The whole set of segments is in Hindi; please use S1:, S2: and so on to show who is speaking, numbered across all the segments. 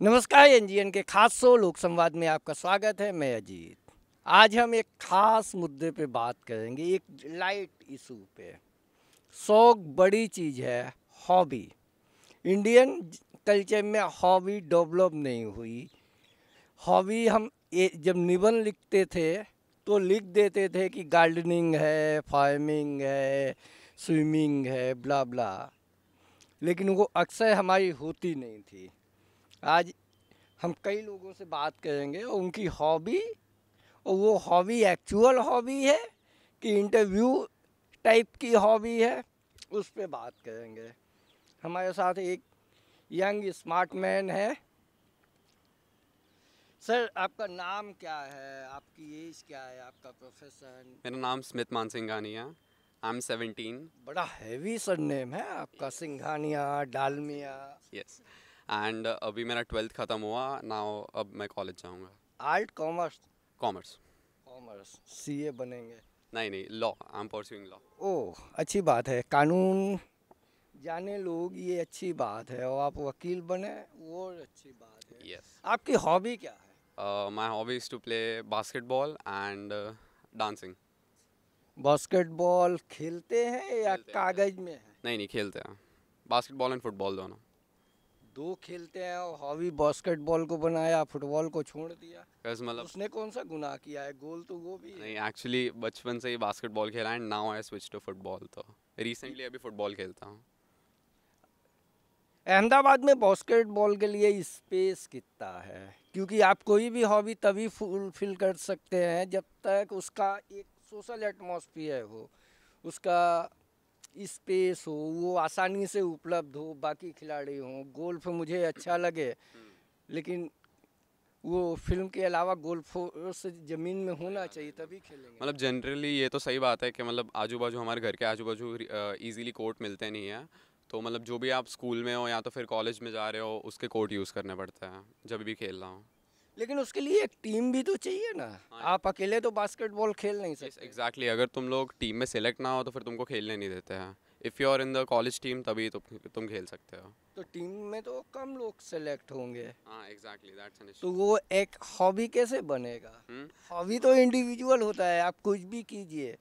S1: नमस्कार, एनजीएन के खास शो लोक संवाद में आपका स्वागत है। मैं अजीत। आज हम एक खास मुद्दे पे बात करेंगे, एक लाइट इशू पे। शौक बड़ी चीज़ है, हॉबी। इंडियन कल्चर में हॉबी डेवलप नहीं हुई। हॉबी हम जब निबंध लिखते थे तो लिख देते थे कि गार्डनिंग है, फार्मिंग है, स्विमिंग है, ब्ला ब्ला, लेकिन वो अक्सर हमारी होती नहीं थी। आज हम कई लोगों से बात करेंगे और उनकी हॉबी, और वो हॉबी एक्चुअल हॉबी है कि इंटरव्यू टाइप की हॉबी है, उस पे बात करेंगे। हमारे साथ एक यंग स्मार्ट मैन है। सर, आपका नाम क्या है, आपकी एज क्या है, आपका प्रोफेशन?
S2: मेरा नाम स्मित मानसिंघानिया। I am 17।
S1: बड़ा हैवी सरनेम है आपका, सिंघानिया, डालमिया।
S2: यस। एंड अभी मेरा 12th ख़त्म हुआ नाउ। अब मैं कॉलेज जाऊंगा।
S1: Art, commerce?
S2: Commerce.
S1: Commerce, CA बनेंगे?
S2: नहीं, law. I am pursuing law.
S1: Oh, अच्छी बात है। कानून जाने लोग, ये अच्छी बात है। और आप वकील बने, वो अच्छी बात है।
S2: यस।
S1: आपकी हॉबी क्या है?
S2: My hobby is to play basketball and dancing.
S1: Basketball खेलते हैं या
S2: खेलते हैं।
S1: कागज में है?
S2: नहीं, खेलते हैं। बास्केटबॉल एंड फुटबॉल दोनों।
S1: दो खेलते हैं और हॉबी बास्केटबॉल को बनाया, फुटबॉल को छोड़ दिया।
S2: बिकॉज मतलब
S1: उसने कौन सा गुनाह किया है? गोल तो वो भी है।
S2: नहीं, एक्चुअली बचपन से ही बास्केटबॉल खेला and now I switch to football. तो रिसेंटली अभी फुटबॉल खेलता हूँ।
S1: अहमदाबाद में बास्केटबॉल के लिए स्पेस कितना है? क्योंकि आप कोई भी हॉबी तभी फुलफिल कर सकते हैं जब तक उसका एक सोशल एटमॉस्फेयर हो, उसका स्पेस हो, वो आसानी से उपलब्ध हो, बाकी खिलाड़ी हों। गोल्फ मुझे अच्छा लगे, लेकिन वो फिल्म के अलावा गोल्फ से ज़मीन में होना चाहिए, तभी खेलेंगे।
S2: मतलब जनरली ये तो सही बात है कि मतलब आजू बाजू हमारे घर के आजू बाजू इजीली कोर्ट मिलते नहीं हैं। तो मतलब जो भी आप स्कूल में हो या तो फिर कॉलेज में जा रहे हो उसके कोर्ट यूज़ करने पड़ते हैं जब भी खेल रहा हूँ।
S1: लेकिन उसके लिए एक टीम भी तो चाहिए ना।
S2: हाँ।
S1: आप अकेले तो बास्केटबॉल खेल नहीं सकते।
S2: एग्जैक्टली, अगर तुम लोग टीम में सेलेक्ट ना हो तो फिर तुमको खेलने नहीं देते हैं। If you are in the college team तभी तुम खेल सकते हो।
S1: तो टीम में तो कम लोग सेलेक्ट होंगे,
S2: हाँ, एग्जैक्टली, दैट्स एन
S1: तो
S2: इशू।
S1: वो एक हॉबी कैसे बनेगा? हॉबी तो इंडिविजुअल होता है, आप कुछ भी कीजिए।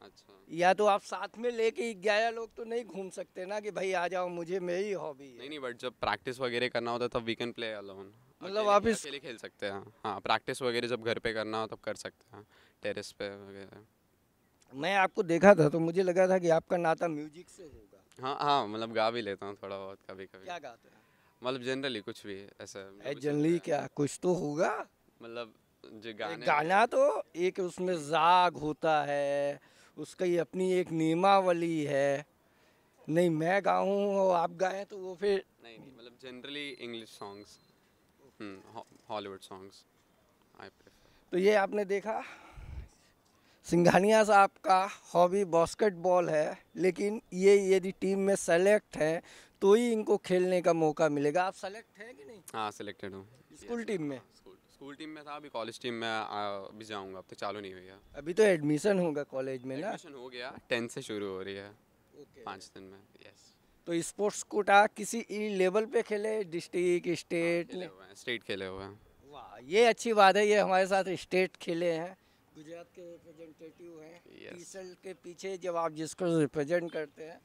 S2: अच्छा।
S1: या तो आप साथ में लेके 11 लोग तो नहीं घूम सकते ना कि भाई आ जाओ, मुझे मेरी हॉबी है।
S2: नहीं, बट जब प्रैक्टिस वगैरह करना होता है तब वी कैन प्ले अलोन।
S1: मतलब आप इस
S2: अकेले खेल सकते हैं। हाँ, प्रैक्टिस वगैरह जब घर पे करना हो तब कर सकते हैं, टेरेस पे वगैरह।
S1: मैं आपको देखा था तो मुझे लगा था कि आपका नाता म्यूजिक से होगा।
S2: हाँ, मतलब गा भी लेता हूँ थोड़ा बहुत कभी कभी।
S1: क्या गाते हैं?
S2: मतलब जनरली कुछ भी ऐसा जो भी सुनते
S1: जनरली
S2: हैं।
S1: क्या, कुछ तो होगा।
S2: मतलब जो
S1: एक
S2: गाने
S1: गाना तो एक उसमें जाग होता है, उसकी अपनी एक नियमावली है। नहीं मैं गाऊं और आप गाएं तो वो फिर।
S2: नहीं, मतलब generally English songs, Hollywood songs I prefer.
S1: तो ये आपने देखा, सिंघानिया साहब का हॉबी बास्केटबॉल है, लेकिन ये यदि टीम में सेलेक्ट हैं तो ही इनको खेलने का मौका मिलेगा। आप सेलेक्ट हैं कि नहीं
S2: हाँ, सिलेक्टेड हूँ।
S1: स्कूल टीम में?
S2: स्कूल टीम में था, अभी कॉलेज टीम में भी जाऊँगा। अब तक चालू नहीं हुई है।
S1: अभी तो एडमिशन होगा कॉलेज में ना?
S2: एडमिशन हो गया, 10 से शुरू हो रही है।
S1: ओके।
S2: 5 दिन में। यस।
S1: तो स्पोर्ट्स कोटा किसी लेवल पे खेले, डिस्ट्रिक्ट, स्टेट?
S2: खेले हुए हैं, स्टेट खेले हुए हैं।
S1: वाह, ये अच्छी बात है। ये हमारे साथ स्टेट खेले हैं, गुजरात के रिप्रेजेंटेटिव हैं।
S2: Yes.
S1: टी शर्ट के पीछे जब आप जिसको रिप्रेजेंट करते हैं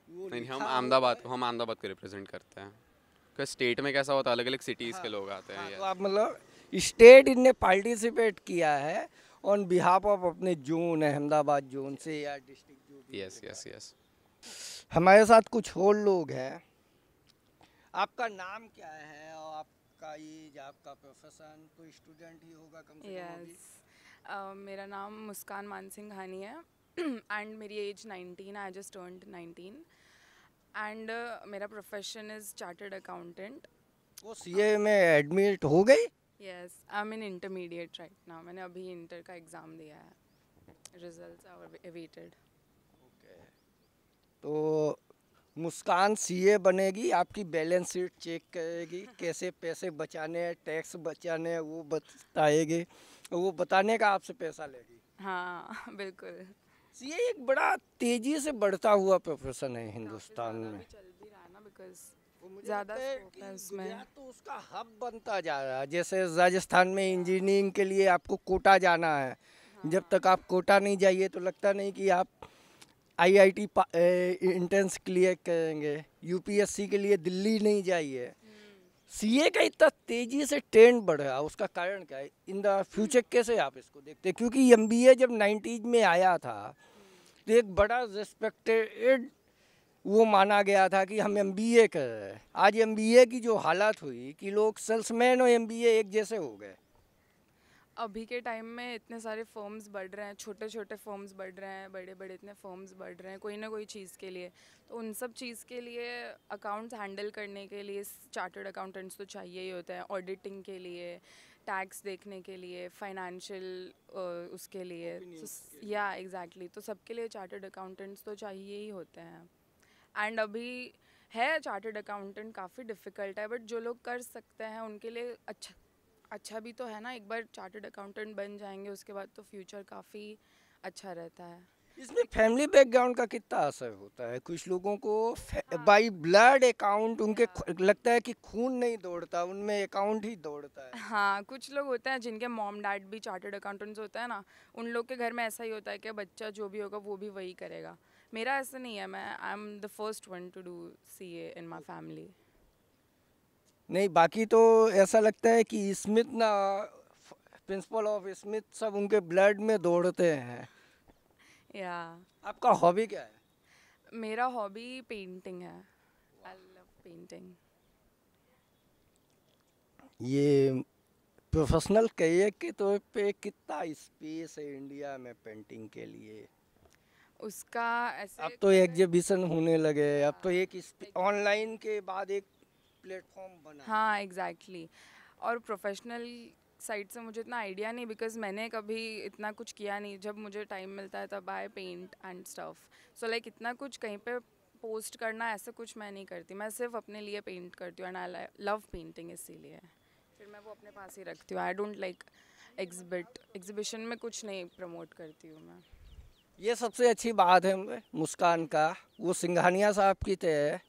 S1: वो
S2: नहीं,
S1: लिखा
S2: हम
S1: होता
S2: अहमदाबाद
S1: है।
S2: हम अहमदाबाद को रिप्रेजेंट करते हैं। क्योंकि स्टेट में कैसा होता है, अलग अलग सिटीज़ के लोग आते हैं।
S1: हाँ, तो
S2: यस।
S1: आप मतलब स्टेट इनने पार्टिसिपेट किया है ऑन बिहाफ ऑफ अपने जोन, अहमदाबाद जोन से या डिस्ट्रिक्ट जो भी
S2: यस,
S1: होगा।
S2: Yes, yes.
S1: हमारे साथ कुछ और लोग हैं। आपका नाम क्या है और आपका एज, आपका प्रोफेशन? कोई स्टूडेंट ही होगा कम से कम अभी।
S3: मेरा नाम मुस्कान मानसिंघानी है एंड मेरी age 19, I just turned 19 and मेरा प्रोफेशन इज़ चार्टर्ड अकाउंटेंट।
S1: वो सीए में एडमिट हो गई?
S3: Yes, I am in intermediate right now. मैंने अभी इंटर का एग्ज़ाम दिया है, रिजल्ट्स आर अवेटेड।
S1: तो मुस्कान सीए बनेगी, आपकी बैलेंस शीट चेक करेगी, कैसे पैसे बचाने हैं, टैक्स बचाने हैं वो बताएगी, वो बताने का आपसे पैसा लेगी।
S3: हाँ बिल्कुल।
S1: सीए एक बड़ा तेजी से बढ़ता हुआ प्रोफेशन है हिंदुस्तान
S3: ज़्यादा
S1: में।
S3: भी चल भी रहा है ना, बिकॉज
S1: वो मुझे
S3: ज़्यादा
S1: लगता है
S3: स्कोप
S1: कि
S3: है उसमें।
S1: गुजरात तो उसका हब बनता जा रहा है। जैसे राजस्थान में इंजीनियरिंग के लिए आपको कोटा जाना है, जब तक आप कोटा नहीं जाइए तो लगता नहीं कि आप आईआईटी एंट्रेंस क्लियर करेंगे। यूपीएससी के लिए दिल्ली नहीं जाइए। सीए का इतना तेजी से ट्रेंड बढ़ रहा है, उसका कारण क्या है? इन द फ्यूचर कैसे आप इसको देखते हैं? क्योंकि एमबीए जब 90s में आया था तो एक बड़ा रिस्पेक्टेड वो माना गया था कि हम एमबीए कर रहे हैं। आज एमबीए की जो हालत हुई कि लोग सेल्समैन और एमबीए एक जैसे हो गए।
S3: अभी के टाइम में इतने सारे फर्म्स बढ़ रहे हैं, छोटे छोटे फर्म्स बढ़ रहे हैं, बड़े बड़े इतने फर्म्स बढ़ रहे हैं कोई ना कोई चीज़ के लिए। तो उन सब चीज़ के लिए अकाउंट्स हैंडल करने के लिए चार्टर्ड अकाउंटेंट्स तो चाहिए ही होते हैं, ऑडिटिंग के लिए, टैक्स देखने के लिए, फाइनेंशियल उसके लिए। या एग्जैक्टली, तो सबके लिए चार्टर्ड अकाउंटेंट्स तो चाहिए ही होते हैं। एंड अभी है चार्टर्ड अकाउंटेंट काफ़ी डिफ़िकल्ट है, बट जो लोग कर सकते हैं उनके लिए अच्छा भी तो है ना। एक बार चार्टर्ड अकाउंटेंट बन जाएंगे उसके बाद तो फ्यूचर काफ़ी अच्छा रहता है।
S1: इसमें फैमिली बैकग्राउंड का कितना असर होता है? कुछ लोगों को
S3: हाँ,
S1: बाई ब्लड अकाउंट उनके
S3: या
S1: लगता है कि खून नहीं दौड़ता, उनमें अकाउंट ही दौड़ता है।
S3: हाँ, कुछ लोग होते हैं जिनके मॉम डैड भी चार्टर्ड अकाउंटेंट्स होता है ना, उन लोग के घर में ऐसा ही होता है कि बच्चा जो भी होगा वो भी वही करेगा। मेरा ऐसा नहीं है, मैं I am the first one two do CA in my family.
S1: नहीं, बाकी तो ऐसा लगता है कि स्मिथ ना, प्रिंसिपल ऑफ स्मिथ सब उनके ब्लड में दौड़ते हैं।
S3: या
S1: आपका हॉबी क्या है?
S3: मेरा हॉबी पेंटिंग है। I love painting.
S1: ये प्रोफेशनल करियर के तौर पे कितना स्पेस है इंडिया में पेंटिंग के लिए?
S3: उसका ऐसे
S1: अब तो एग्जीबिशन होने लगे, अब तो एक
S3: exactly.
S1: ऑनलाइन के बाद एक प्लेटफॉर्म बना।
S3: हाँ एग्जैक्टली और प्रोफेशनल साइड से मुझे इतना आइडिया नहीं, बिकॉज मैंने कभी इतना कुछ किया नहीं। जब मुझे टाइम मिलता है तब I paint and stuff. So like इतना कुछ कहीं पे पोस्ट करना ऐसा कुछ मैं नहीं करती। मैं सिर्फ अपने लिए पेंट करती हूँ एंड आई लव पेंटिंग, इसीलिए फिर मैं वो अपने पास ही रखती हूँ। आई डोंट लाइक एग्जिबिशन में कुछ नहीं प्रमोट करती हूँ मैं।
S1: ये सबसे अच्छी बात है मुस्कान का, वो सिंघानिया साहब की तरह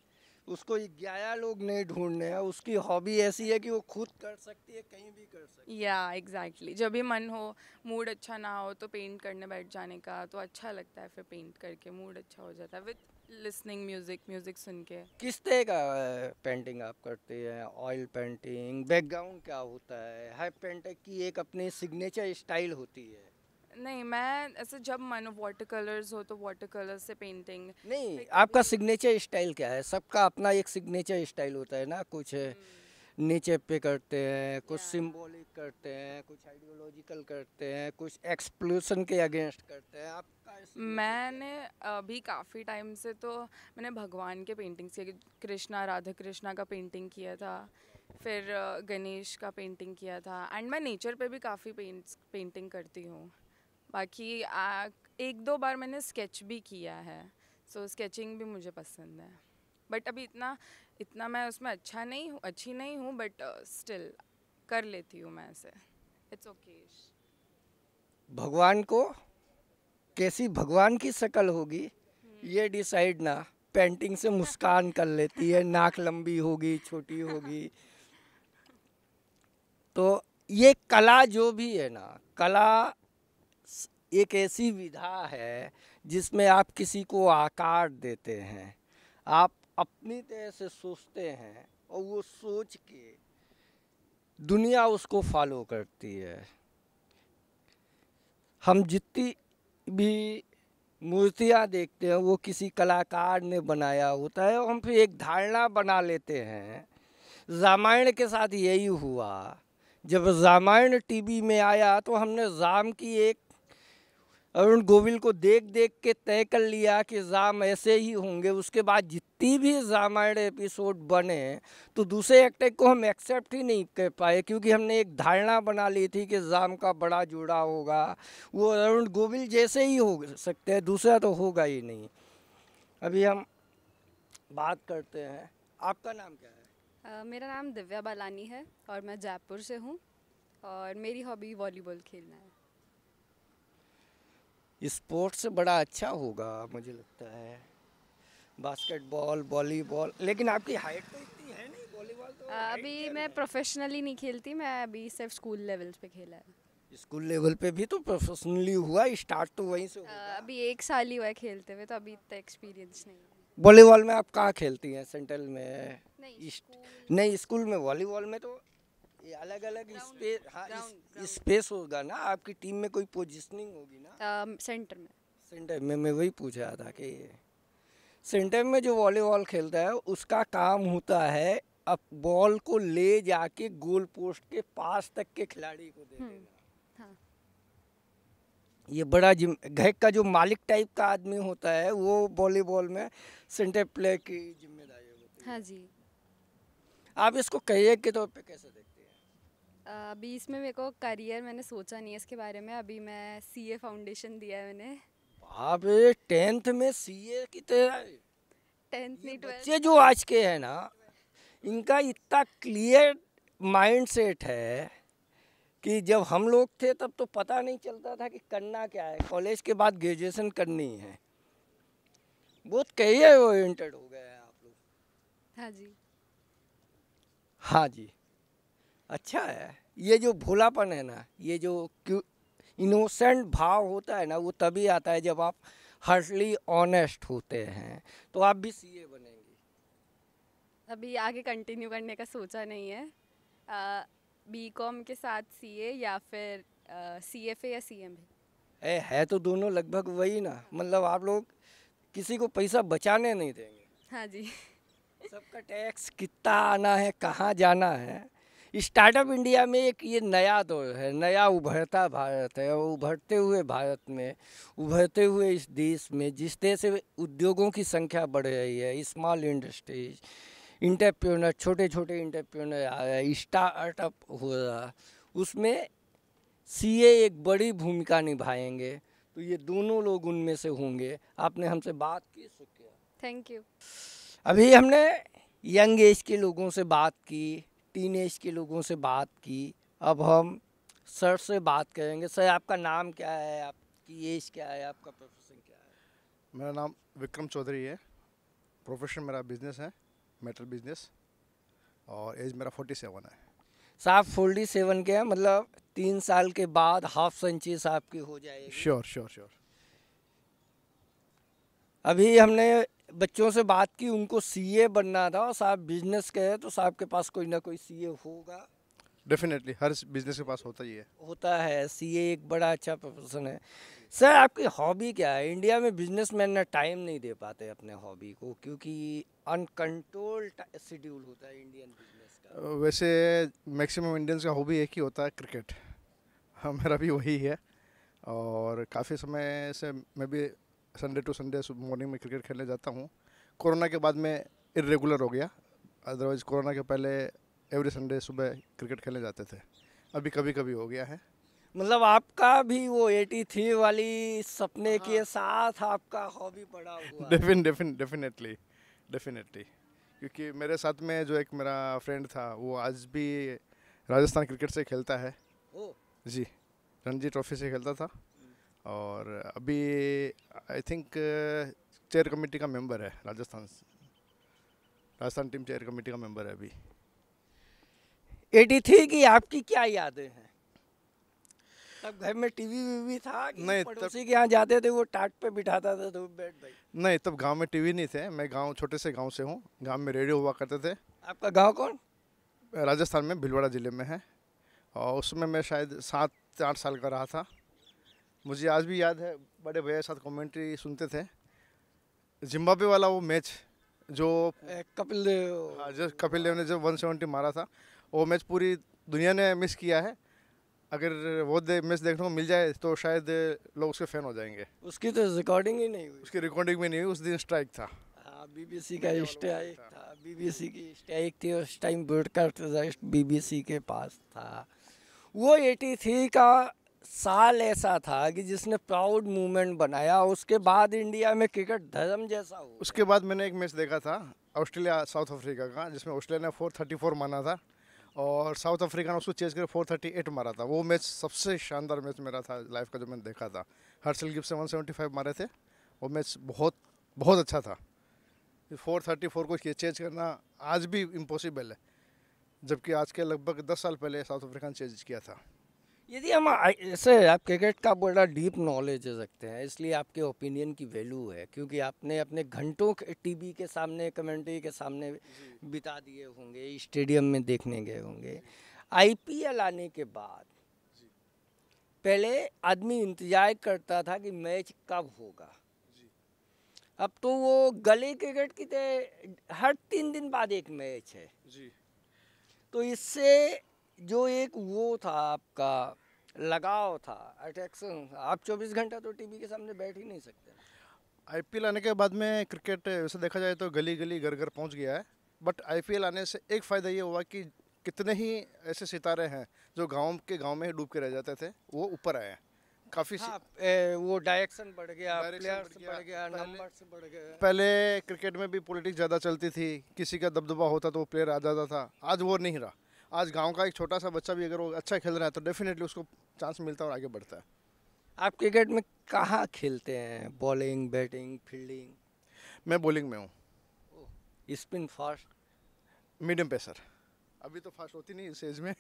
S1: उसको 11 लोग नहीं ढूंढने हैं। उसकी हॉबी ऐसी है कि वो खुद कर सकती है, कहीं भी कर सकती है।
S3: या एग्जैक्टली, जब भी मन हो, मूड अच्छा ना हो तो पेंट करने बैठ जाने का तो अच्छा लगता है। फिर पेंट करके मूड अच्छा हो जाता है विद लिसनिंग म्यूज़िक सुन के।
S1: किस तरह का पेंटिंग आप करते हैं? ऑयल पेंटिंग, बैकग्राउंड क्या होता है? हर पेंटर की एक अपनी सिग्नेचर स्टाइल होती है।
S3: नहीं, मैं ऐसे जब मन हो वाटर कलर्स हो तो वाटर कलर से पेंटिंग।
S1: नहीं, आपका सिग्नेचर स्टाइल क्या है? सबका अपना एक सिग्नेचर स्टाइल होता है ना। कुछ नीचे पे करते हैं, कुछ
S3: या
S1: सिंबॉलिक करते हैं, कुछ आइडियोलॉजिकल करते हैं, कुछ एक्सप्लोशन के अगेंस्ट करते हैं। आपका
S3: मैंने अभी काफ़ी टाइम से तो मैंने भगवान के पेंटिंग्स किए, कृष्णा राधा कृष्णा का पेंटिंग किया था, फिर गणेश का पेंटिंग किया था। एंड मैं नेचर पे भी काफ़ी पेंटिंग करती हूँ। बाकी एक दो बार मैंने स्केच भी किया है। सो स्केचिंग भी मुझे पसंद है, बट अभी इतना इतना मैं उसमें अच्छी नहीं हूँ, बट स्टिल कर लेती हूँ मैं ऐसे। It's okay.
S1: भगवान को कैसी भगवान की शक्ल होगी ये डिसाइड ना पेंटिंग से मुस्कान कर लेती है। नाक लंबी होगी, छोटी होगी। तो ये कला जो भी है ना, कला एक ऐसी विधा है जिसमें आप किसी को आकार देते हैं। आप अपनी तरह से सोचते हैं और वो सोच के दुनिया उसको फॉलो करती है। हम जितनी भी मूर्तियाँ देखते हैं वो किसी कलाकार ने बनाया होता है और हम फिर एक धारणा बना लेते हैं। रामायण के साथ यही हुआ। जब रामायण टीवी में आया तो हमने राम की एक अरुण गोविल को देख देख के तय कर लिया कि राम ऐसे ही होंगे। उसके बाद जितनी भी रामायण एपिसोड बने तो दूसरे एक्टर को हम एक्सेप्ट ही नहीं कर पाए, क्योंकि हमने एक धारणा बना ली थी कि राम का बड़ा जोड़ा होगा, वो अरुण गोविल जैसे ही हो सकते हैं, दूसरा तो होगा ही नहीं। अभी हम बात करते हैं, आपका नाम क्या है?
S4: मेरा नाम दिव्या बालानी है और मैं जयपुर से हूँ और मेरी हॉबी वॉलीबॉल खेलना है।
S1: स्पोर्ट्स बड़ा अच्छा होगा मुझे लगता है, बास्केटबॉल, वॉलीबॉल। लेकिन आपकी हाइट तो इतनी
S4: अभी मैं प्रोफेशनली नहीं खेलती, मैं अभी सिर्फ स्कूल लेवल्स पे खेला है।
S1: स्कूल लेवल पे भी तो प्रोफेशनली हुआ, स्टार्ट तो वहीं से हुआ।
S4: अभी 1 साल ही हुआ है खेलते हुए, तो अभी इतना एक्सपीरियंस नहीं है।
S1: वॉलीबॉल में आप कहाँ खेलती हैं? सेंट्रल में?
S4: नहीं,
S1: नहीं, स्कूल में। वॉलीबॉल में तो ये अलग अलग स्पेस, हाँ, स्पेस होगा ना, आपकी टीम में कोई पोजीशनिंग होगी ना।
S4: सेंटर में।
S1: सेंटर में मैं वही पूछ रहा था कि सेंटर में जो वॉलीबॉल खेलता है उसका काम होता है अब बॉल को ले जाके गोल पोस्ट के पास तक के खिलाड़ी को दे देना।
S4: हाँ।
S1: ये बड़ा घर का जो मालिक टाइप का आदमी होता है वो वॉलीबॉल में सेंटर प्लेयर की जिम्मेदारी होती है।
S4: हाँ जी।
S1: आप इसको करियर के तौर पे कैसे देखते हैं?
S4: अभी इसमें मेरे को करियर मैंने सोचा नहीं है इसके बारे में। अभी मैं सीए फाउंडेशन दिया है मैंने।
S1: आप 10th में सीए की तैयारी?
S4: 10th नहीं 12th।
S1: बच्चे जो आज के हैं ना, इनका इतना क्लियर माइंड सेट है कि जब हम लोग थे तब तो पता नहीं चलता था कि करना क्या है। कॉलेज के बाद ग्रेजुएशन करनी है। बहुत करियर ओरिएंटेड हो गए हैं आप लोग।
S4: हाँ जी।
S1: हाँ जी, अच्छा है। ये जो भोलापन है ना, ये जो इनोसेंट भाव होता है ना, वो तभी आता है जब आप हार्टली ऑनेस्ट होते हैं। तो आप भी सीए बनेंगे?
S4: अभी आगे कंटिन्यू करने का सोचा नहीं है। बीकॉम के साथ सीए या फिर सीएफए या सीएमए।
S1: है तो दोनों लगभग वही ना। मतलब आप लोग किसी को पैसा बचाने नहीं देंगे।
S4: हाँ जी।
S1: सबका टैक्स कितना आना है, कहाँ जाना है। स्टार्टअप इंडिया में एक ये नया दौर है, नया उभरता भारत है। और उभरते हुए भारत में, उभरते हुए इस देश में जिस तरह से उद्योगों की संख्या बढ़ रही है, स्मॉल इंडस्ट्रीज, इंटरप्रेन्योर, छोटे छोटे इंटरप्रेन्योर आ रहे हैं, स्टार्टअप हो रहा, उसमें सीए एक बड़ी भूमिका निभाएंगे। तो ये दोनों लोग उनमें से होंगे। आपने हमसे बात की, शुक्रिया।
S4: Thank you.
S1: अभी हमने यंग एज के लोगों से बात की, टीन एज के लोगों से बात की। अब हम सर से बात करेंगे। सर, आपका नाम क्या है, आपकी एज क्या है, आपका प्रोफेशन क्या है?
S5: मेरा नाम विक्रम चौधरी है। प्रोफेशन मेरा बिजनेस है, मेटल बिजनेस, और एज मेरा 47 है।
S1: साहब 47 के हैं, मतलब 3 साल के बाद हाफ सेंचुरी आपकी हो जाएगी।
S5: Sure sure sure.
S1: अभी हमने बच्चों से बात की, उनको सीए बनना था और साहब बिजनेस के हैं, तो साहब के पास कोई ना कोई सीए होगा।
S5: डेफिनेटली हर बिजनेस के पास होता ही है।
S1: होता है, सीए एक बड़ा अच्छा प्रोफेशन है। सर, आपकी हॉबी क्या है? इंडिया में बिजनेसमैन ना टाइम नहीं दे पाते अपने हॉबी को, क्योंकि अनकंट्रोल्ड शेड्यूल होता है इंडियन बिजनेस का।
S5: वैसे मैक्सिमम इंडियंस का हॉबी एक ही होता है, क्रिकेट। हाँ, मेरा भी वही है। और काफ़ी समय से मैं भी संडे टू संडे मॉर्निंग में क्रिकेट खेलने जाता हूँ। कोरोना के बाद में इरेगुलर हो गया, अदरवाइज़ कोरोना के पहले एवरी संडे सुबह क्रिकेट खेलने जाते थे। अभी कभी कभी हो गया है।
S1: मतलब आपका भी वो 83 वाली सपने के साथ आपका हॉबी पड़ा हुआ है।
S5: डेफिनेटली क्योंकि मेरे साथ में जो एक मेरा फ्रेंड था वो आज भी राजस्थान क्रिकेट से खेलता है।
S1: ओ,
S5: जी, रणजी ट्रॉफी से खेलता था। और अभी आई थिंक चेयर कमेटी का मेंबर है, राजस्थान टीम चेयर कमेटी का मेंबर है अभी।
S1: 83 की आपकी क्या यादें हैं? तब घर में टीवी वीवी था कि
S5: नहीं,
S1: पड़ोसी के यहाँ जाते थे, वो टाट पे बिठाता था तो बैठ भाई?
S5: नहीं, तब गांव में टीवी नहीं थे। मैं छोटे से गांव से हूँ। गांव में रेडियो हुआ करते थे।
S1: आपका गांव कौन?
S5: राजस्थान में भीलवाड़ा ज़िले में है। और उसमें मैं शायद 7-8 साल का रहा था। मुझे आज भी याद है, बड़े भैया के साथ कमेंट्री सुनते थे। जिम्बाब्वे वाला वो मैच जो
S1: कपिल देव,
S5: हाँ, जो कपिल देव ने जो 170 मारा था, वो मैच पूरी दुनिया ने मिस किया है। अगर वो मैच देखने को मिल जाए तो शायद लोग उसके फैन हो जाएंगे।
S1: उसकी तो रिकॉर्डिंग ही नहीं हुई।
S5: उसकी रिकॉर्डिंग में नहीं हुई, उस दिन स्ट्राइक था।
S1: हाँ, बीबीसी का स्ट्राइक था। बीबीसी की स्ट्राइक थी उस टाइम, ब्रॉडकास्ट बीबीसी के पास था। वो 83 का साल ऐसा था कि जिसने प्राउड मूवमेंट बनाया। उसके बाद इंडिया में क्रिकेट धर्म जैसा हो।
S5: उसके बाद मैंने एक मैच देखा था ऑस्ट्रेलिया साउथ अफ्रीका का, जिसमें ऑस्ट्रेलिया ने 434 माना था और साउथ अफ्रीका ने उसको चेज कर 438 मारा था। वो मैच सबसे शानदार मैच मेरा था लाइफ का जो मैंने देखा था। हर्षल गिब्स ने 175 मारे थे। वो मैच बहुत बहुत अच्छा था। 434 को चेज करना आज भी इम्पॉसिबल है। जबकि आज के लगभग 10 साल पहले साउथ अफ्रीका ने चेंज किया था।
S1: यदि हम ऐसे आप क्रिकेट का बड़ा डीप नॉलेज रखते हैं, इसलिए आपके ओपिनियन की वैल्यू है, क्योंकि आपने अपने घंटों टीवी के सामने, कमेंट्री के सामने बिता दिए होंगे, स्टेडियम में देखने गए होंगे। आईपीएल आने के बाद पहले आदमी इंतजार करता था कि मैच कब होगा, अब तो वो गली क्रिकेट की तरह हर 3 दिन बाद एक मैच है। तो इससे जो एक वो था आपका लगाव था, अट्रैक्शन, आप 24 घंटा तो टीवी के सामने बैठ ही नहीं सकते।
S5: आईपीएल आने के बाद में क्रिकेट वैसे देखा जाए तो गली गली घर घर पहुंच गया है। बट आईपीएल आने से एक फ़ायदा ये हुआ कि कितने ही ऐसे सितारे हैं जो गांव में ही डूब के रह जाते थे, वो ऊपर आए हैं काफ़ी।
S1: हाँ, वो डायरेक्शन बढ़ गया,
S5: डायरेक्शन
S1: प्लेयर्स
S5: बढ़ गया,
S1: बढ़ गया,
S5: पहले-
S1: नंबर्स बढ़ गए।
S5: पहले क्रिकेट में भी पॉलिटिक्स ज़्यादा चलती थी, किसी का दबदबा होता तो वो प्लेयर आ जाता था। आज वो नहीं रहा। आज गांव का एक छोटा सा बच्चा भी अगर वो अच्छा खेल रहा है तो डेफिनेटली उसको चांस मिलता है और आगे बढ़ता है।
S1: आप क्रिकेट में कहाँ खेलते हैं? Bowling, batting, fielding?
S5: मैं बॉलिंग में हूँ,
S1: स्पिन, फास्ट?
S5: Medium pacer. अभी तो फास्ट होती नहीं इस एज में